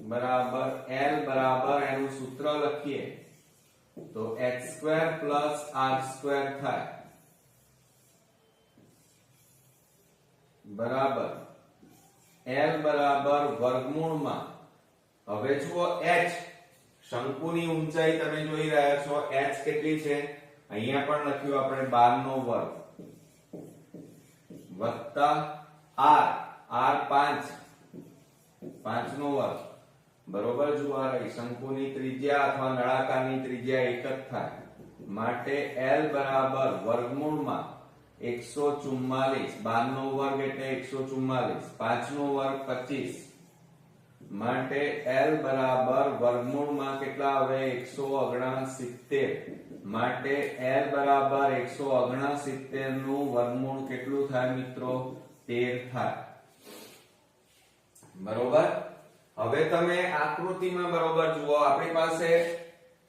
બરાબર L બરાબર એનું સૂત્ર લખીએ તો h² + r² થાય બરાબર L બરાબર વર્ગમૂળમાં. હવે જુઓ h શંકુની ઊંચાઈ તમે જોઈ રહ્યા છો. h કેટલી છે? અહીંયા પણ લખ્યું આપણે 12 નો વર્ગ વત્તા r 5 નો વર્ગ બરોબર. જુઓ આ રહી શંકુની ત્રિજ્યા અથવા નળાકારની ત્રિજ્યા એક જ થાય. માટે L બરાબર વર્ગમૂળમાં 144. 12 નો વર્ગ એટલે 144. 5 નો વર્ગ 25. માટે L બરાબર વર્ગમૂળમાં કેટલા આવે? 169. માટે L બરાબર 169 નું વર્ગમૂળ કેટલું થાય મિત્રો? 13 થાય. બરોબર. હવે તમે આકૃતિમાં બરોબર જુઓ, આપણી પાસે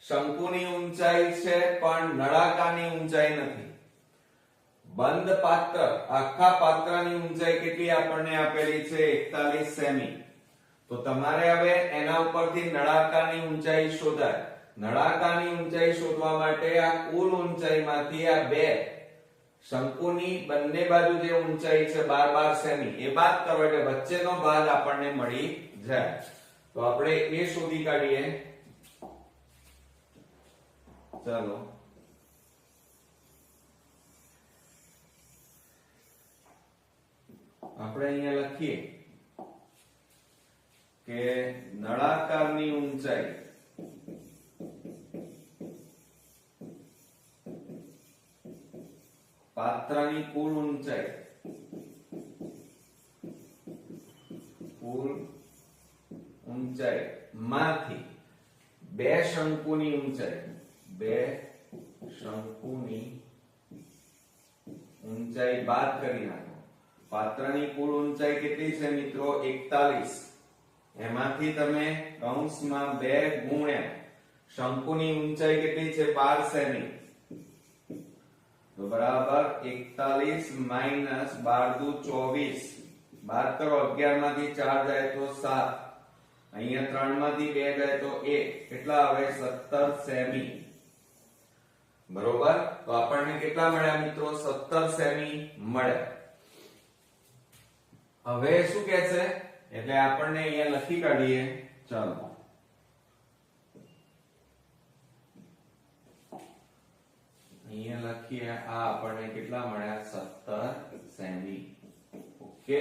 શંકુની ઊંચાઈ છે પણ નળાકારની ઊંચાઈ નથી. બંધ પાત્ર આખા પાત્રની ઊંચાઈ કેટલી આપણને આપેલી છે? 41 સેમી. તો તમારે હવે એના ઉપરથી નળાકારની ઊંચાઈ શોધાય. નળાકારની ઊંચાઈ શોધવા માટે આ કુલ ઊંચાઈમાંથી આ બે શંકુની બંને બાજુ જે ઊંચાઈ છે 12 સેમી એ બાદ કરો એટલે વચ્ચેનો ભાગ આપણને મળી જાય. તો આપણે એ શોધી કાઢીએ. ચાલો આપણે અહીંયા લખીએ કે નળાકારની ઊંચાઈ પાત્રની કુલ ઊંચાઈ માંથી બે શંકુની ઊંચાઈ બાદ કરી નાખો. પાત્રની કુલ ઊંચાઈ કેટલી છે મિત્રો? 41. એમાંથી તમે કૌંસમાં 2 ગુણ્યા શંકુની ઊંચાઈ કેટલી છે? 12 સેમી. તો બરાબર 41 માઈનસ 12 દુ 24. બાદ કરો, 11 માંથી 4 જાય તો 7. અહીંયા 3 માંથી 2 જાય તો 1. કેટલા આવે? 17 સેમી. બરોબર. તો આપણને કેટલા મળ્યા મિત્રો? 17 સેમી મળ્યા. હવે શું કહે છે? એટલે આપણને અહીંયા લખી કાઢીએ. ચાલો, અહીંયા લખીએ. આ આપણને કેટલા મળ્યા? 17 સેમી. ઓકે,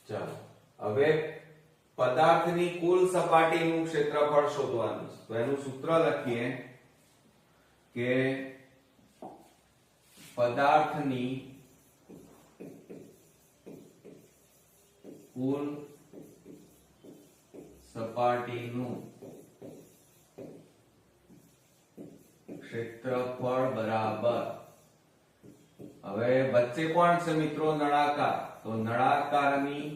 ચાલો. હવે પદાર્થની કુલ સપાટીનું ક્ષેત્રફળ શોધવાનું છે. તો એનું સૂત્ર લખીએ કે પદાર્થની કુલ સપાટીનું ક્ષેત્રફળ બરાબર. હવે વચ્ચે કોણ છે મિત્રો? નળાકાર. તો નળાકારની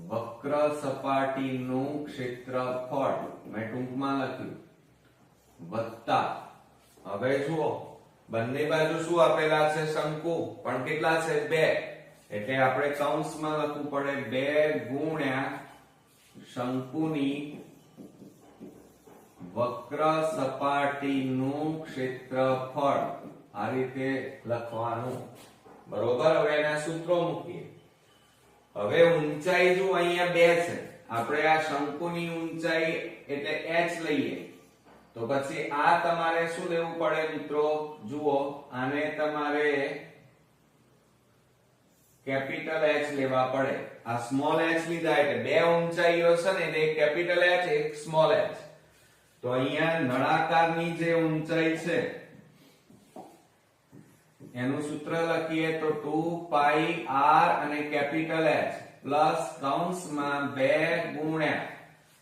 વક્ર સપાટીનું ક્ષેત્રફળ મેં ટૂંકમાં લખ્યું વત્તા. હવે જુઓ, બંને બાજુ શું આપેલા છે? શંકુ. પણ કેટલા છે? 2. એટલે આપણે કૌંસમાં લખવું પડે 2 ગુણ્યા શંકુની વક્ર સપાટીનું ક્ષેત્રફળ. આ રીતે લખવાનું. બરોબર. હવે એના સૂત્રો મૂકીએ. હવે ઊંચાઈ જો અહીંયા 2 છે. આપણે આ શંકુની ઊંચાઈ એટલે h લઈએ. તો પછી આ તમારે શું લેવું પડે મિત્રો? જુઓ, આને તમારે કેપિટલ H લેવા પડે. આ સ્મોલ h લીધા એટલે બે ઊંચાઈઓ છે ને, એક કેપિટલ H એક સ્મોલ h. તો અહીંયા નળાકારની જે ઊંચાઈ છે એનું સૂત્ર લખીએ તો 2 પાઈ r અને કેપિટલ H પ્લસ કૌંસમાં 2 ગુણ્યા.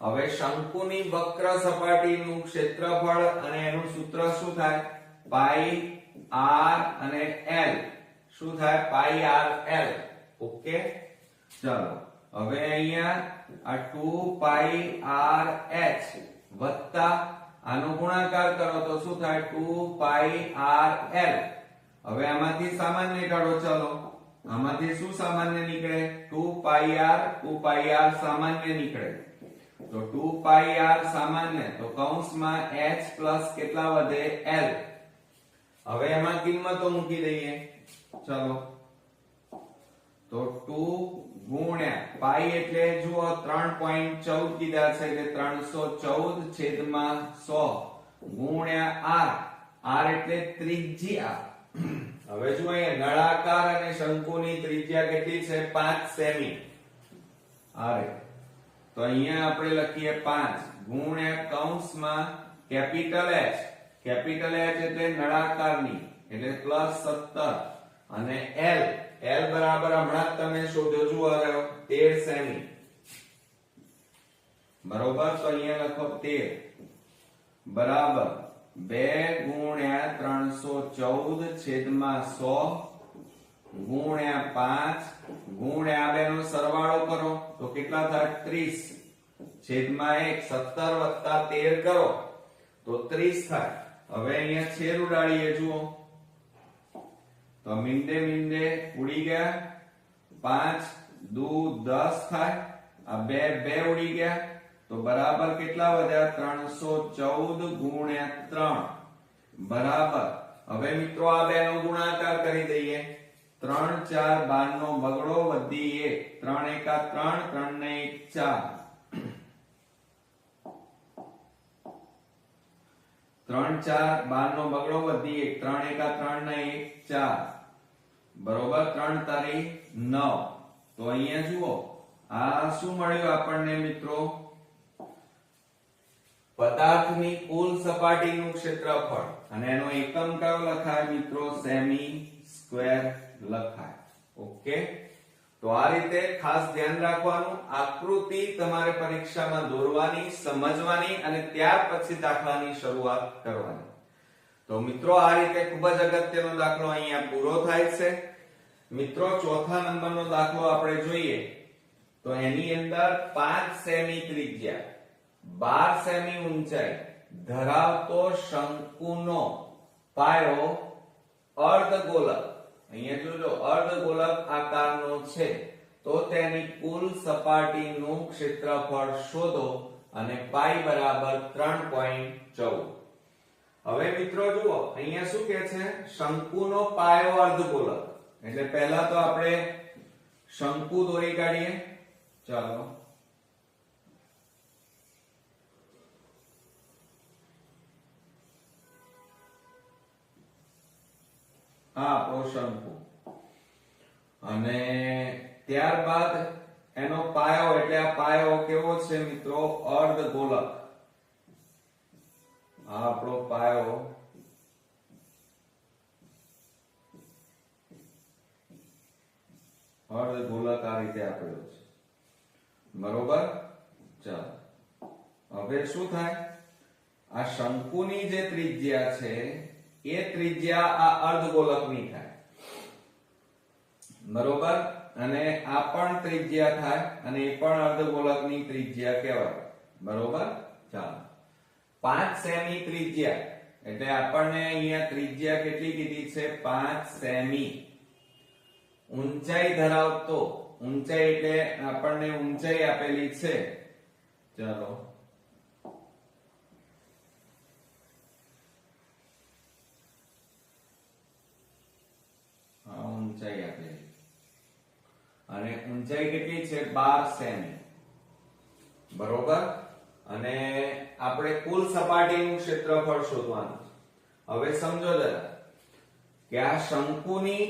હવે શંકુની વક્ર સપાટીનું ક્ષેત્રફળ અને એનું સૂત્ર શું થાય? પાઈ r અને l. શું થાય? પાઈ r l. ઓકે, ચાલો. હવે અહીંયા આ 2 પાઈ r h વત્તા આનો ગુણાકાર કરો તો શું થાય? 2 પાઈ r l. હવે આમાંથી સામાન્ય કાઢો. ચાલો, આમાંથી શું સામાન્ય નીકળે? 2 પાઈ r સામાન્ય નીકળે. તો 2 પાઈ r સામાન્ય, તો કૌંસમાં h પ્લસ કેટલા વધે? l. હવે એમાં કિંમતો મૂકી દઈએ. ચાલો, તો 2 ગુણ્યા પાઈ એટલે જુઓ 3.14 કીધા છે એટલે 314 છેદમાં 100 ગુણ્યા r. r એટલે ત્રિજ્યા. હવે જો અહીંયા નળાકાર અને શંકુની ત્રિજ્યા કેટલી છે? 5 સેમી. r. તો અહીંયા આપણે લખીએ 5 ગુણ્યા કૌંસમાં કેપિટલ H. કેપિટલ H એટલે નળાકારની એટલે પ્લસ 17 અને l. l બરાબર હમણાં તમે શોધ્યો જુઓ 13 સેમી. બરોબર. તો અહીંયા લખો 13 બરાબર 2 ગુણ્યા 314 છેદમાં 100 ગુણ્યા 5 ગુણ્યા આ બેનો સરવાળો કરો તો કેટલા થાય? 30 છેદમાં 1. 17 વત્તા 13 કરો તો 30 થાય. હવે અહીંયા છેદ ઉડાડીએ. જુઓ તો મીંડે ઉડી ગયા. 5 દુ 10 થાય. આ બે ઉડી ગયા તો બરાબર કેટલા વધ્યા? 314 ગુણ્યા 3 બરાબર. હવે મિત્રો આ બેનો ગુણાકાર કરી દઈએ. 3 4 12 નો બગડો વધી 1. 3 એકા 3, 3 ને 1 4. 3 4 12 નો બગડો વધી 1. 3 એકા 3 ને 1 4 બરોબર. 3 તારી 9. તો અહીંયા જુઓ આ શું મળ્યું આપણને મિત્રો? પદાર્થની કુલ સપાટીનું ક્ષેત્રફળ. અને એનો એકમ કયો લખાય મિત્રો? સેમી સ્ક્વેર લખાય. ઓકે, તો આ રીતે ખાસ ધ્યાન રાખવાનું, આકૃતિ તમારે પરીક્ષામાં દોરવાની, સમજવાની અને ત્યાર પછી દાખલાની શરૂઆત કરવાની. તો મિત્રો આ રીતે ખૂબ જ અગત્યનો દાખલો અહીંયા પૂરો થાય છે. મિત્રો ચોથા નંબરનો દાખલો આપણે જોઈએ તો એની અંદર 5 સેમી ત્રિજ્યા 12 સેમી ઊંચાઈ ધરાવતો શંકુનો પાયો અર્ધગોલક, અહીંયા જોજો અર્ધગોલક આકારનો છે, તો તેની કુલ સપાટીનું ક્ષેત્રફળ શોધો અને પાઈ બરાબર 3.14. હવે મિત્રો જુઓ અહીંયા શું કહે છે, શંકુનો પાયો અર્ધગોલક, એટલે પહેલા તો આપણે શંકુ દોરી કાઢીએ. ચાલો આ આપણો શંકુ, અને ત્યારબાદ એનો પાયો, એટલે આ પાયો કેવો છે મિત્રો, અર્ધગોલક. આ આપણો પાયો અર્ધગોલક આ રીતે આપેલો છે, બરોબર. ચાલો હવે શું થાય, આ શંકુની જે ત્રિજ્યા છે એ ત્રિજ્યા આ અર્ધગોલકની થાય, બરોબર, અને આ પણ ત્રિજ્યા થાય અને એ પણ અર્ધગોલકની ત્રિજ્યા કહેવાય, બરોબર. ચાલો 5 સેમી ત્રિજ્યા, એટલે આપણને અહીંયા ત્રિજ્યા કેટલી કીધી છે, 5 સેમી. ઊંચાઈ ધરાવતો, ઊંચાઈ એટલે આપણને ઊંચાઈ આપેલી છે, ચાલો ઊંચાઈ આપેલી, અને ઊંચાઈ કેટલી છે, 12 સેમી, બરોબર. અને આપણે કુલ સપાટીનું ક્ષેત્રફળ શોધવાનું. હવે સમજો જરા કે આ શંકુની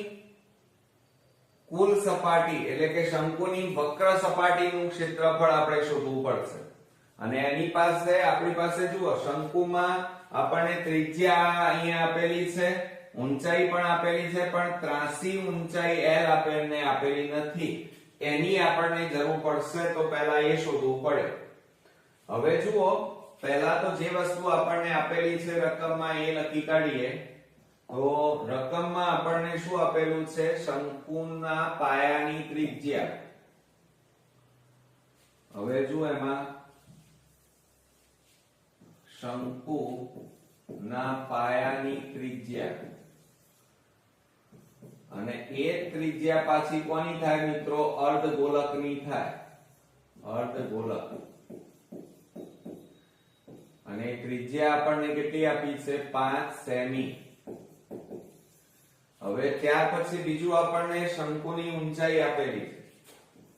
કુલ સપાટી, એટલે કે શંકુની વક્ર સપાટીનું ક્ષેત્રફળ આપણે શોધવું પડશે. અને એની પાસે આપણી પાસે જુઓ શંકુમાં આપણને ત્રિજ્યા અહીંયા આપેલી છે, ઊંચાઈ પણ આપેલી છે, પણ ત્રાંસી ઊંચાઈ L આપણને આપેલી નથી, એની આપણને જરૂર પડશે. તો પહેલા એ શોધવું પડે. હવે જુઓ પહેલા તો જે વસ્તુ આપણને આપેલી છે રકમમાં એ લખી કાઢીએ. તો રકમમાં આપણને શું આપેલું છે, શંકુના પાયાની ત્રિજ્યા. હવે જુઓ એમાં શંકુના પાયાની ત્રિજ્યા, અને એ ત્રિજ્યા પાછી કોની થાય મિત્રો, અર્ધગોલકની થાય, અર્ધગોલક. અને ત્રિજ્યા આપણને કેટલી આપી છે, 5 સેમી. હવે ત્યાર પછી બીજું આપણને શંકુની ઊંચાઈ આપેલી છે,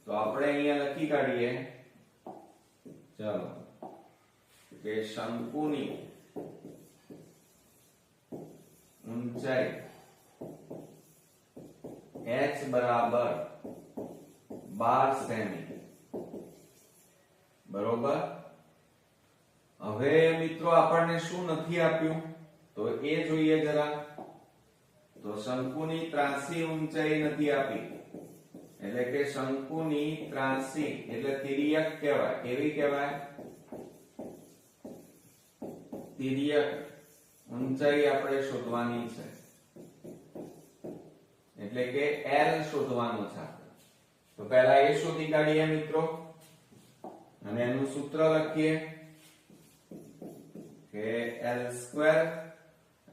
તો આપણે અહીંયા લખી કાઢીએ. ચાલો કે શંકુની ઊંચાઈ h બરાબર 12 સેમી, બરોબર. હવે મિત્રો આપણને શું નથી આપ્યું તો એ જોઈએ જરા. તો શંકુની ત્રાંસી ઊંચાઈ નથી આપી, એટલે કે શંકુની ત્રાંસી એટલે તિર્યક કહેવાય. કેવી કહેવાય, તિર્યક ઊંચાઈ આપણે શોધવાની છે, એટલે કે L શોધવાનું છે. તો પહેલા એ શોધી કાઢીએ મિત્રો, અને એનું સૂત્ર લખીએ કે L²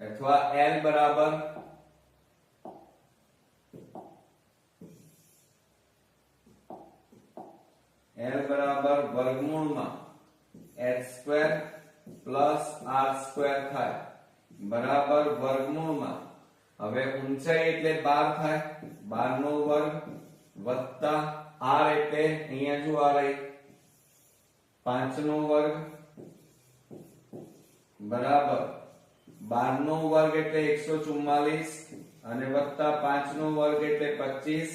અથવા L બરાબર વર્ગમૂળમાં h² પ્લસ r² થાય, બરાબર વર્ગમૂળમાં. હવે ઊંચાઈ એટલે 12 થાય, 12 નો વર્ગ વત્તા r એટલે અહીંયા જો આ રહી 5 નો વર્ગ, બરાબર 12 નો વર્ગ એટલે 144 અને વત્તા 5 નો વર્ગ એટલે 25,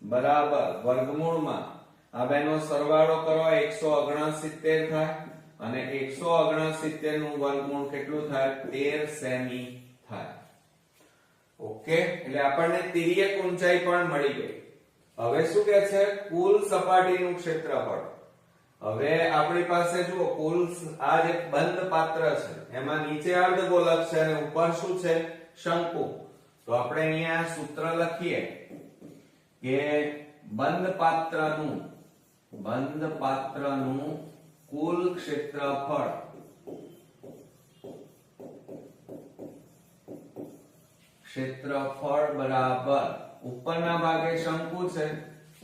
બરાબર વર્ગમૂળમાં. આ બેનો સરવાળો કરો 169 થાય, અને 169 નું વર્ગમૂળ કેટલું થાય, 13 સેમી થાય. ઓકે, એટલે આપણને તિર્યક ઊંચાઈ પણ મળી ગઈ. હવે શું કે છે? કુલ સપાટીનું ક્ષેત્રફળ. હવે આપણી પાસે જુઓ કુલ આ જે બંધ પાત્ર છે એમાં નીચે અર્ધગોલક છે અને ઉપર શું છે? શંકુ. તો આપણે અહીંયા સૂત્ર લખીએ કે બંધ પાત્રનું કુલ ક્ષેત્રફળ બરાબર ઉપરના ભાગે શંકુ છે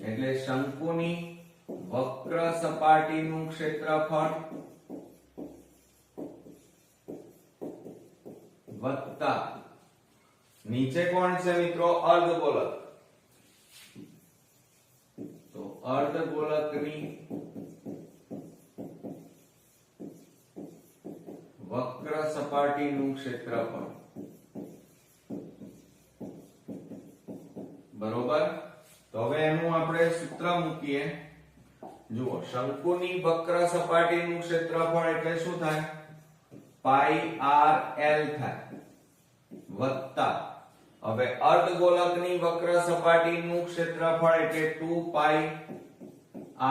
એટલે શંકુની વક્ર સપાટીનું ક્ષેત્રફળ વત્તા નીચે કોણ છે મિત્રો? અર્ધગોલક. તો અર્ધગોલકની વક્ર સપાટીનું ક્ષેત્રફળ. બરોબર. તો હવે એનું આપણે સૂત્ર મૂકીએ. જુઓ શંકુની વક્ર સપાટીનું ક્ષેત્રફળ એટલે શું થાય? પાઈ આર એલ થાય વત્તા હવે અર્ધગોલકની વક્ર સપાટીનું ક્ષેત્રફળ એટલે 2 પાઈ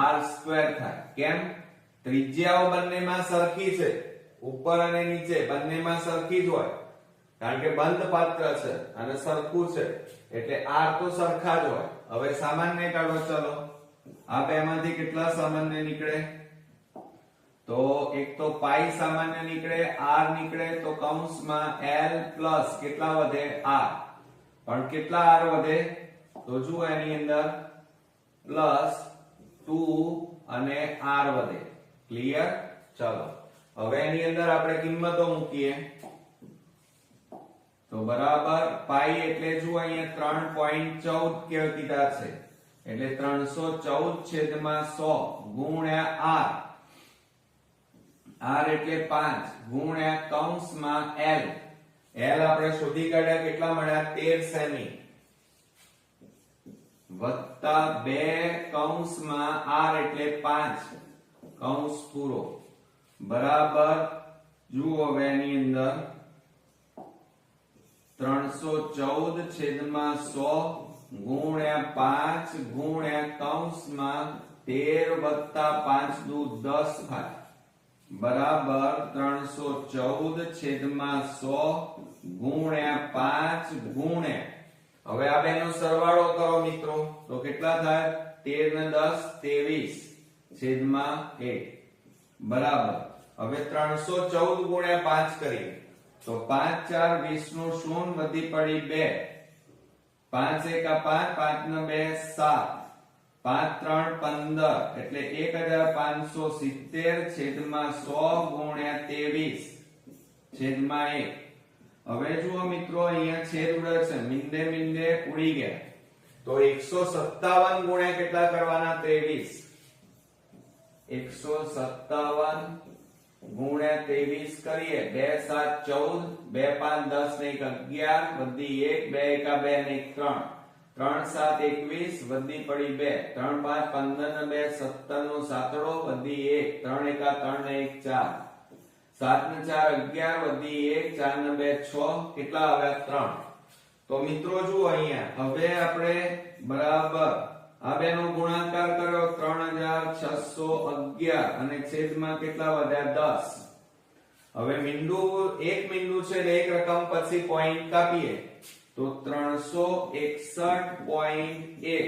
આર સ્ક્વેર થાય. કેમ? ત્રિજ્યાઓ બંનેમાં સરખી છે, ઉપર અને નીચે બંનેમાં સરખી જ હોય, કારણ કે બંધ પાત્ર છે અને સરખું છે એટલે આર તો સરખા જ હોય. હવે સામાન્ય કાઢો. ચલો આ બેમાંથી કેટલા સામાન્ય નીકળે? તો એક તો પાઈ સામાન્ય નીકળે, આર નીકળે, તો કૌંસમાં l પ્લસ કેટલા વધે? આર. પણ કેટલા આર વધે? તો જુઓ એની અંદર પ્લસ 2 અને આર વધે. ક્લિયર? ચલો હવે એની અંદર આપણે કિંમતો મૂકીએ. તો બરાબર પાઈ એટલે જુઓ અહીંયા 3.14 કીધા છે એટલે 314/100 ગુણ્યા આર. આર એટલે 5 ગુણ્યા કૌંસમાં l. l આપણે શોધી કાઢ્યા કેટલા મળ્યા? 13 સેમી વત્તા 2 કૌંસમાં r એટલે 5 કૌંસ પૂરો બરાબર. જુઓ હવે એની અંદર 314/100 ગુણ્યા 5 ગુણ્યા કૌંસમાં 13 + 5 દુ 10 થાય બરાબર 314/100 ગુણ્યા 5 ગુણ્યા હવે આ બેનો સરવાળો કરો મિત્રો તો કેટલા થાય? 13 ને 10 23/1 બરાબર. હવે 314 ગુણ્યા 5 કરીએ તો 5 4 20 નું શૂન્ય વધી પડી 2 5 1 5 5 ને 2 7 5 3 15 એટલે 1570/100 ગુણ્યા 23/1. હવે જુઓ મિત્રો અહીંયા છેદ ઉડે છે, મીંડે ઉડી ગયા તો 157 ગુણ્યા કેટલા કરવાના? 23. 157 ગુણ્યા 23 કરીએ 2 7 14 2 5 10 ને 11 વધી 1 2 1 2 ને 3 3 7 21 વધી પડી 2 3 5 15 ને 2 17 નો સાતડો વધી 1 3 1 3 ને 1 4 7 ને 4 11 વધી 1 4 ને 2 6 કેટલા આવ્યા? 3. તો મિત્રો જુઓ અહીંયા હવે આપણે બરાબર આ બેનો ગુણાકાર કર્યો 3611 અને છેદમાં કેટલા વધ્યા? 10. હવે એક મીંડું છે એટલે એક રકમ પછી પોઈન્ટ કાપીએ તો 361.1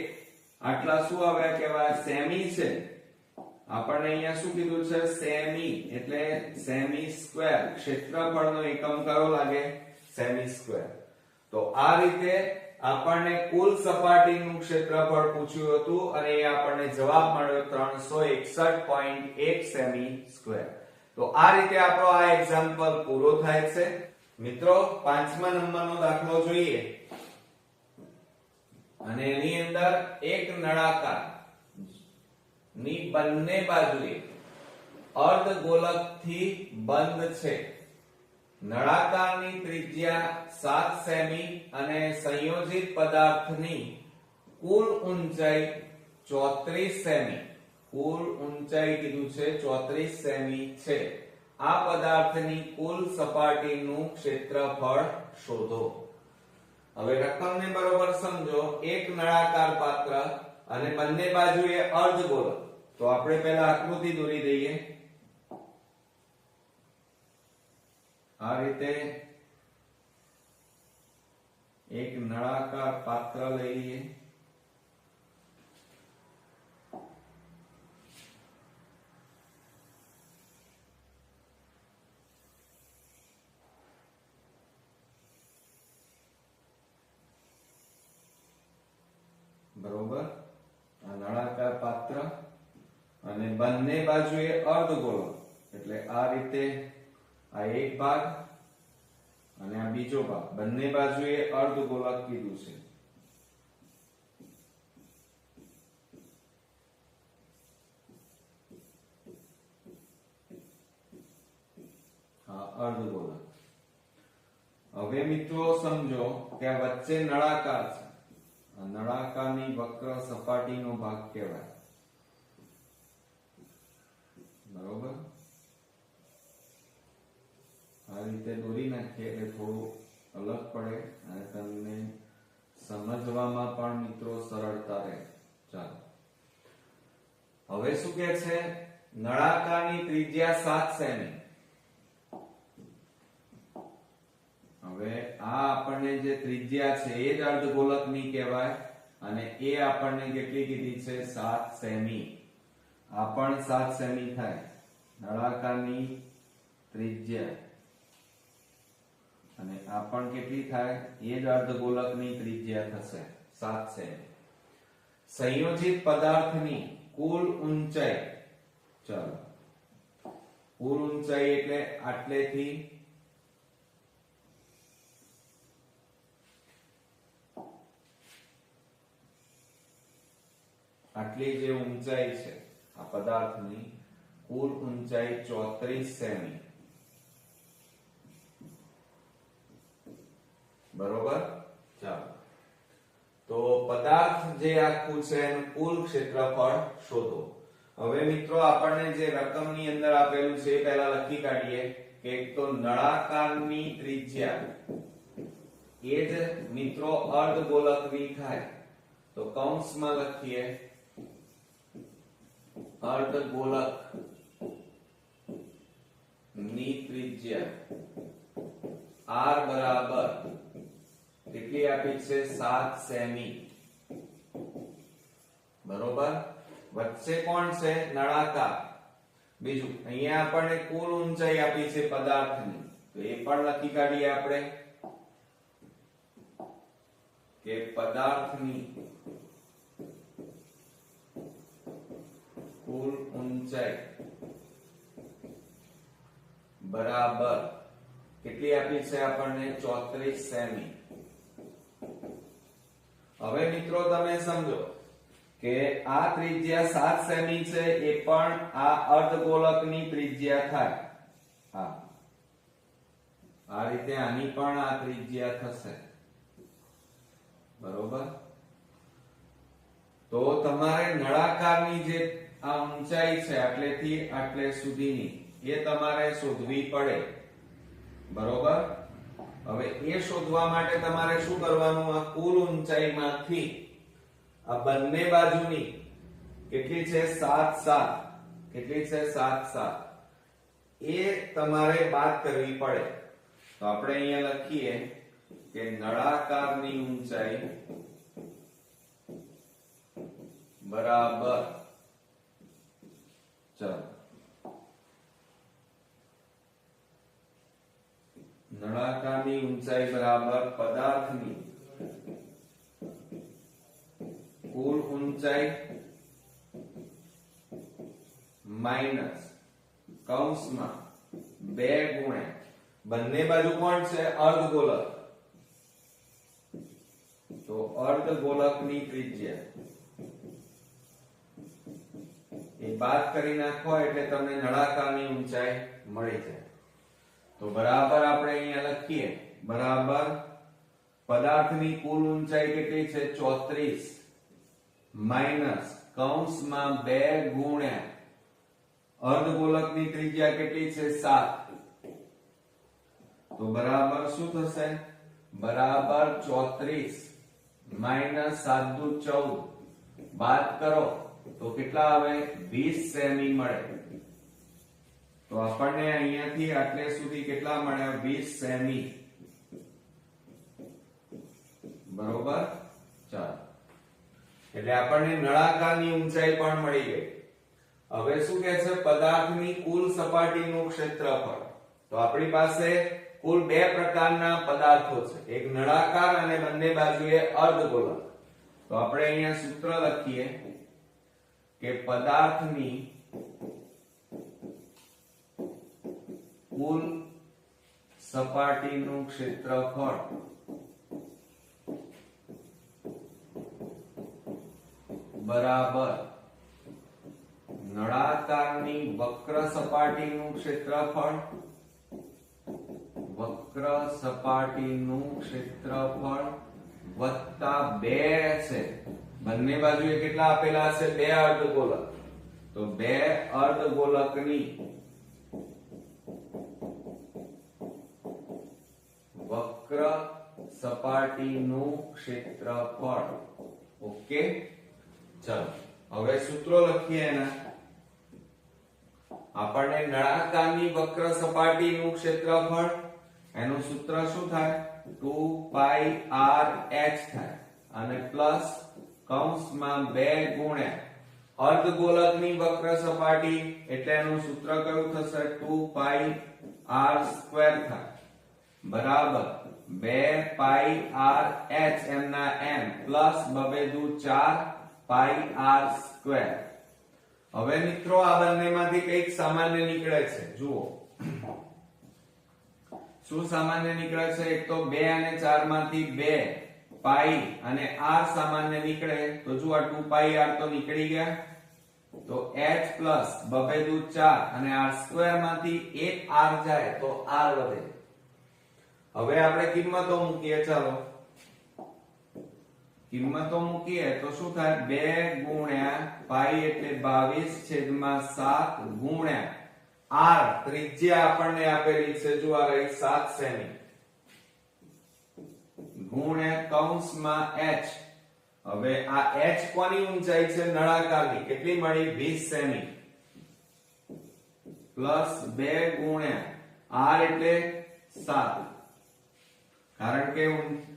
આટલા શું આવ્યા કહેવાય? સેમી છે. આપણને અહીંયા શું કીધું છે? સેમી એટલે સેમી સ્ક્વેર. ક્ષેત્રફળનો એકમ કયો લાગે? Semi square. તો આ રીતે આપણને કુલ સપાટીનું ક્ષેત્રફળ પૂછ્યું હતું અને એ આપણને જવાબ મળ્યો 361.1 સેમી સ્ક્વેર. તો આ રીતે આપણો આ એક્ઝામ્પલ પૂરો થાય છે. મિત્રો 5મા નંબરનો દાખલો જોઈએ અને એની અંદર એક નળાકાર ની બંને બાજુએ અર્ધગોલકથી બંધ છે. નળાકારની ત્રિજ્યા 7 સેમી અને સંયોજિત પદાર્થની કુલ ઊંચાઈ 34 સેમી. કુલ ઊંચાઈ કીધું છે 34 સેમી છે. આ પદાર્થની કુલ સપાટીનું ક્ષેત્રફળ શોધો. હવે રકમને બરોબર સમજો. એક નળાકાર પાત્ર અને બંને બાજુએ અર્ધગોલક, તો આપણે પહેલા આકૃતિ દોરી દઈએ. આ રીતે એક નળાકાર પાત્ર લઈ લઈએ. બરોબર, આ નળાકાર પાત્ર અને બંને બાજુએ અર્ધગોળક, એટલે આ રીતે આ એક ભાગ અને આ બીજો ભાગ, બંને બાજુએ અર્ધગોળક કીધું છે. હા, અર્ધગોળક. હવે મિત્રો સમજો કે આ વચ્ચે નળાકાર છે. આ નળાકારની વક્ર સપાટીનો ભાગ કહેવાય. બરોબર, આ રીતે દોરી નાખીએ એટલે થોડું અલગ પડે અને તમને સમજવામાં પણ મિત્રો સરળતા રહે. ચાલો, હવે શું કહે છે? નળાકારની ત્રિજ્યા 7 સેમી. હવે આ આપણને જે ત્રિજ્યા છે એ જ અર્ધગોલકની કહેવાય અને એ આપણને કેટલી કીધી છે? 7 સેમી. આ પણ 7 સેમી થાય નળાકારની ત્રિજ્યા, અને આ પણ કેટલી થાય? એ જ અર્ધગોલકની ત્રિજ્યા થશે 7 સેમી. સંયોજિત પદાર્થની કુલ ઊંચાઈ, ચાલો, કુલ ઊંચાઈ એટલે આટલેથી આટલી જે ઊંચાઈ છે આ પદાર્થની કુલ ઊંચાઈ 34 સેમી. બરોબર, ચાલો, તો પદાર્થ જે આખું છે એનું કુલ ક્ષેત્રફળ શોધો. હવે મિત્રો આપણને જે રકમની અંદર આપેલું છે એ પહેલા લખી કાઢીએ કે એક તો નળાકારની ત્રિજ્યા એ જ મિત્રો અર્ધગોલકની થાય, તો કૌંસમાં લખીએ અર્ધગોલક ની ત્રિજ્યા r બરાબર કેટલી આપી છે? 7 સેમી. બરોબર, વચ્ચે કોણ છે? નળાકાર. બીજું અહીંયા આપણને કુલ ઊંચાઈ આપી છે પદાર્થની, તો એ પણ લખી કાઢીએ આપણે કે પદાર્થની કુલ ઊંચાઈ બરાબર કેટલી આપી છે આપણને? 34 સેમી. હવે મિત્રો તમે સમજો કે આ ત્રિજ્યા 7 સેમી છે એ પણ આ અર્ધગોલકની ત્રિજ્યા થાય. હા, આ રીતે આની પણ આ ત્રિજ્યા થશે. બરોબર, તો તમારે નળાકારની જે આ ઊંચાઈ છે આટલેથી આટલે સુધીની એ તમારે શોધવી પડે. બરોબર, હવે એ શોધવા માટે તમારે શું કરવાનું? આ કુલ ઊંચાઈમાંથી આ બંને બાજુની કેટલી છે? 7 7. કેટલી છે? 7 7. એ તમારે બાદ કરવી પડે. તો આપણે અહીંયા લખીએ કે નળાકારની ઊંચાઈ બરાબર, ચાલો, નળાકારની ઊંચાઈ બરાબર પદાર્થની કુલ ઊંચાઈ માઈનસ કૌંસમાં 2 ગુણ્યા બંને બાજુ કોણ છે? અર્ધગોલક, તો અર્ધગોલકની ત્રિજ્યા એ બાદ કરી નાખો એટલે તમને નળાકારની ઊંચાઈ મળી જાય. તો બરાબર આપણે અહીંયા લખીએ બરાબર પદાર્થની કુલ ઊંચાઈ કેટલી છે? 34 માઈનસ કૌંસમાં 2 ગુણ્યા અર્ધગોલકની ત્રિજ્યા કેટલી છે? 7. તો બરાબર શું થશે? બરાબર 34 માઈનસ 7 દુ 14, બાદ કરો તો કેટલા આવે 20 સેમી મળે. તો આપણને અહીંયાથી આટલે સુધી કેટલા મળ્યા 20 સેમી. બરોબર. ચાલો, એટલે આપણને નળાકારની ઊંચાઈ પણ મળી ગઈ. હવે શું કહે છે? પદાર્થની કુલ સપાટીનું ક્ષેત્રફળ. તો આપણી પાસે કુલ બે પ્રકારના પદાર્થો છે, એક નળાકાર અને બંને બાજુએ અર્ધગોલક. તો આપણે અહીંયા સૂત્ર લખીએ કે પદાર્થની કુલ સપાટીનું ક્ષેત્રફળ બરાબર નળાકારની વક્ર સપાટીનું ક્ષેત્રફળ વત્તા 2 છે. બંને બાજુએ કેટલા આપેલા છે? 2 અર્ધગોલક. તો 2 અર્ધગોલકની વક્ર સપાટીનું ક્ષેત્રફળ. ઓકે, ચલો હવે સૂત્રો લખીએ એના. આપણને નળાકારની વક્ર સપાટીનું ક્ષેત્રફળ, એનું સૂત્ર શું થાય? 2πrh થાય અને પ્લસ કૌંસમાં 2 ગુણ્યા અર્ધગોલકની વક્ર સપાટી એટલે એનું સૂત્ર કયું થશે? 2πr² થાય બરાબર 2πrh એમના m પ્લસ 2 2 4πr². હવે મિત્રો આ બંનેમાંથી કંઈક સામાન્ય નીકળે છે. જુઓ શું સામાન્ય નીકળે છે? એક તો 2 અને 4 માંથી 2 પાઈ અને r સામાન્ય નીકળે. તો જુઓ આ 2πr તો નીકળી ગયા. તો h પ્લસ 2 2 4 અને r² માંથી 1 r જાય તો r વધે. હવે આપણે કિંમતો મૂકીએ. ચાલો કિંમતો મૂકીએ તો શું થાય? 2 ગુણ્યા પાઈ એટલે 22/7 ગુણ્યા r ત્રિજ્યા આપણને આપેલી છે. જો આ રહી 7 સેમી ગુણ્યા કૌંસમાં h. હવે આ h કોની ઊંચાઈ છે? નળાકારની. કેટલી મળી? 20 સેમી પ્લસ 2 ગુણ્યા r એટલે 7. કારણ કે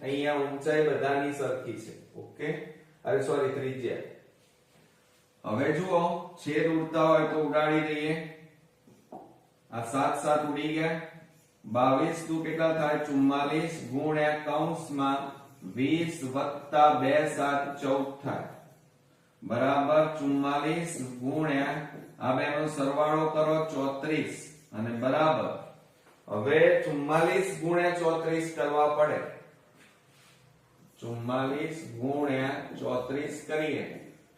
અહીંયા ઊંચાઈ બધાની સરખી છે. ઓકે, અરે સોરી, ત્રિજ્યા. હવે જુઓ છેદ ઉડતા હોય તો ઉડાડી દઈએ. આ 7 7 ઉડી ગયા. 22 દુ કેટલા થાય? 44 ગુણ્યા કૌંસમાં 20 વત્તા 2 7 14 થાય બરાબર 44 ગુણ્યા આ બેનો સરવાળો કરો 34 અને બરાબર. હવે 44 ગુણ્યા 34 કરવા પડે. 44 ગુણ્યા 34 કરીએ.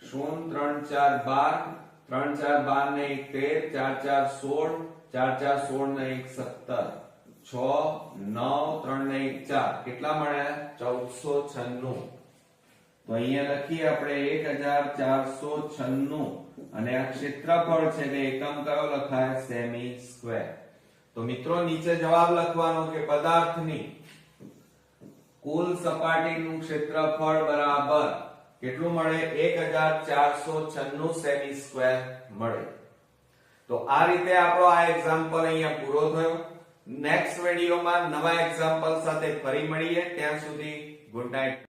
0 3 4 12 3 4 12 ને 1 13 4 4 16 4 4 16 ને 1 17 6 9 3 ને 1 4 કેટલા મળ્યા? 1496. તો અહીંયા લખીએ આપણે 1496 અને આ ક્ષેત્રફળ છે એટલે એકમ કયો લખાય? Semi square. તો મિત્રો નીચે જવાબ લખવાનો કે પદાર્થની કુલ સપાટીનું ક્ષેત્રફળ બરાબર કેટલું મળે? 1496 સેમી સ્ક્વેર મળે. તો આ રીતે આપણો આ એક્ઝામ્પલ અહીંયા પૂરો થયો. નેક્સ્ટ વિડિયોમાં નવા એક્ઝામ્પલ સાથે ફરી મળીએ. ત્યાં સુધી ગુડ નાઇટ.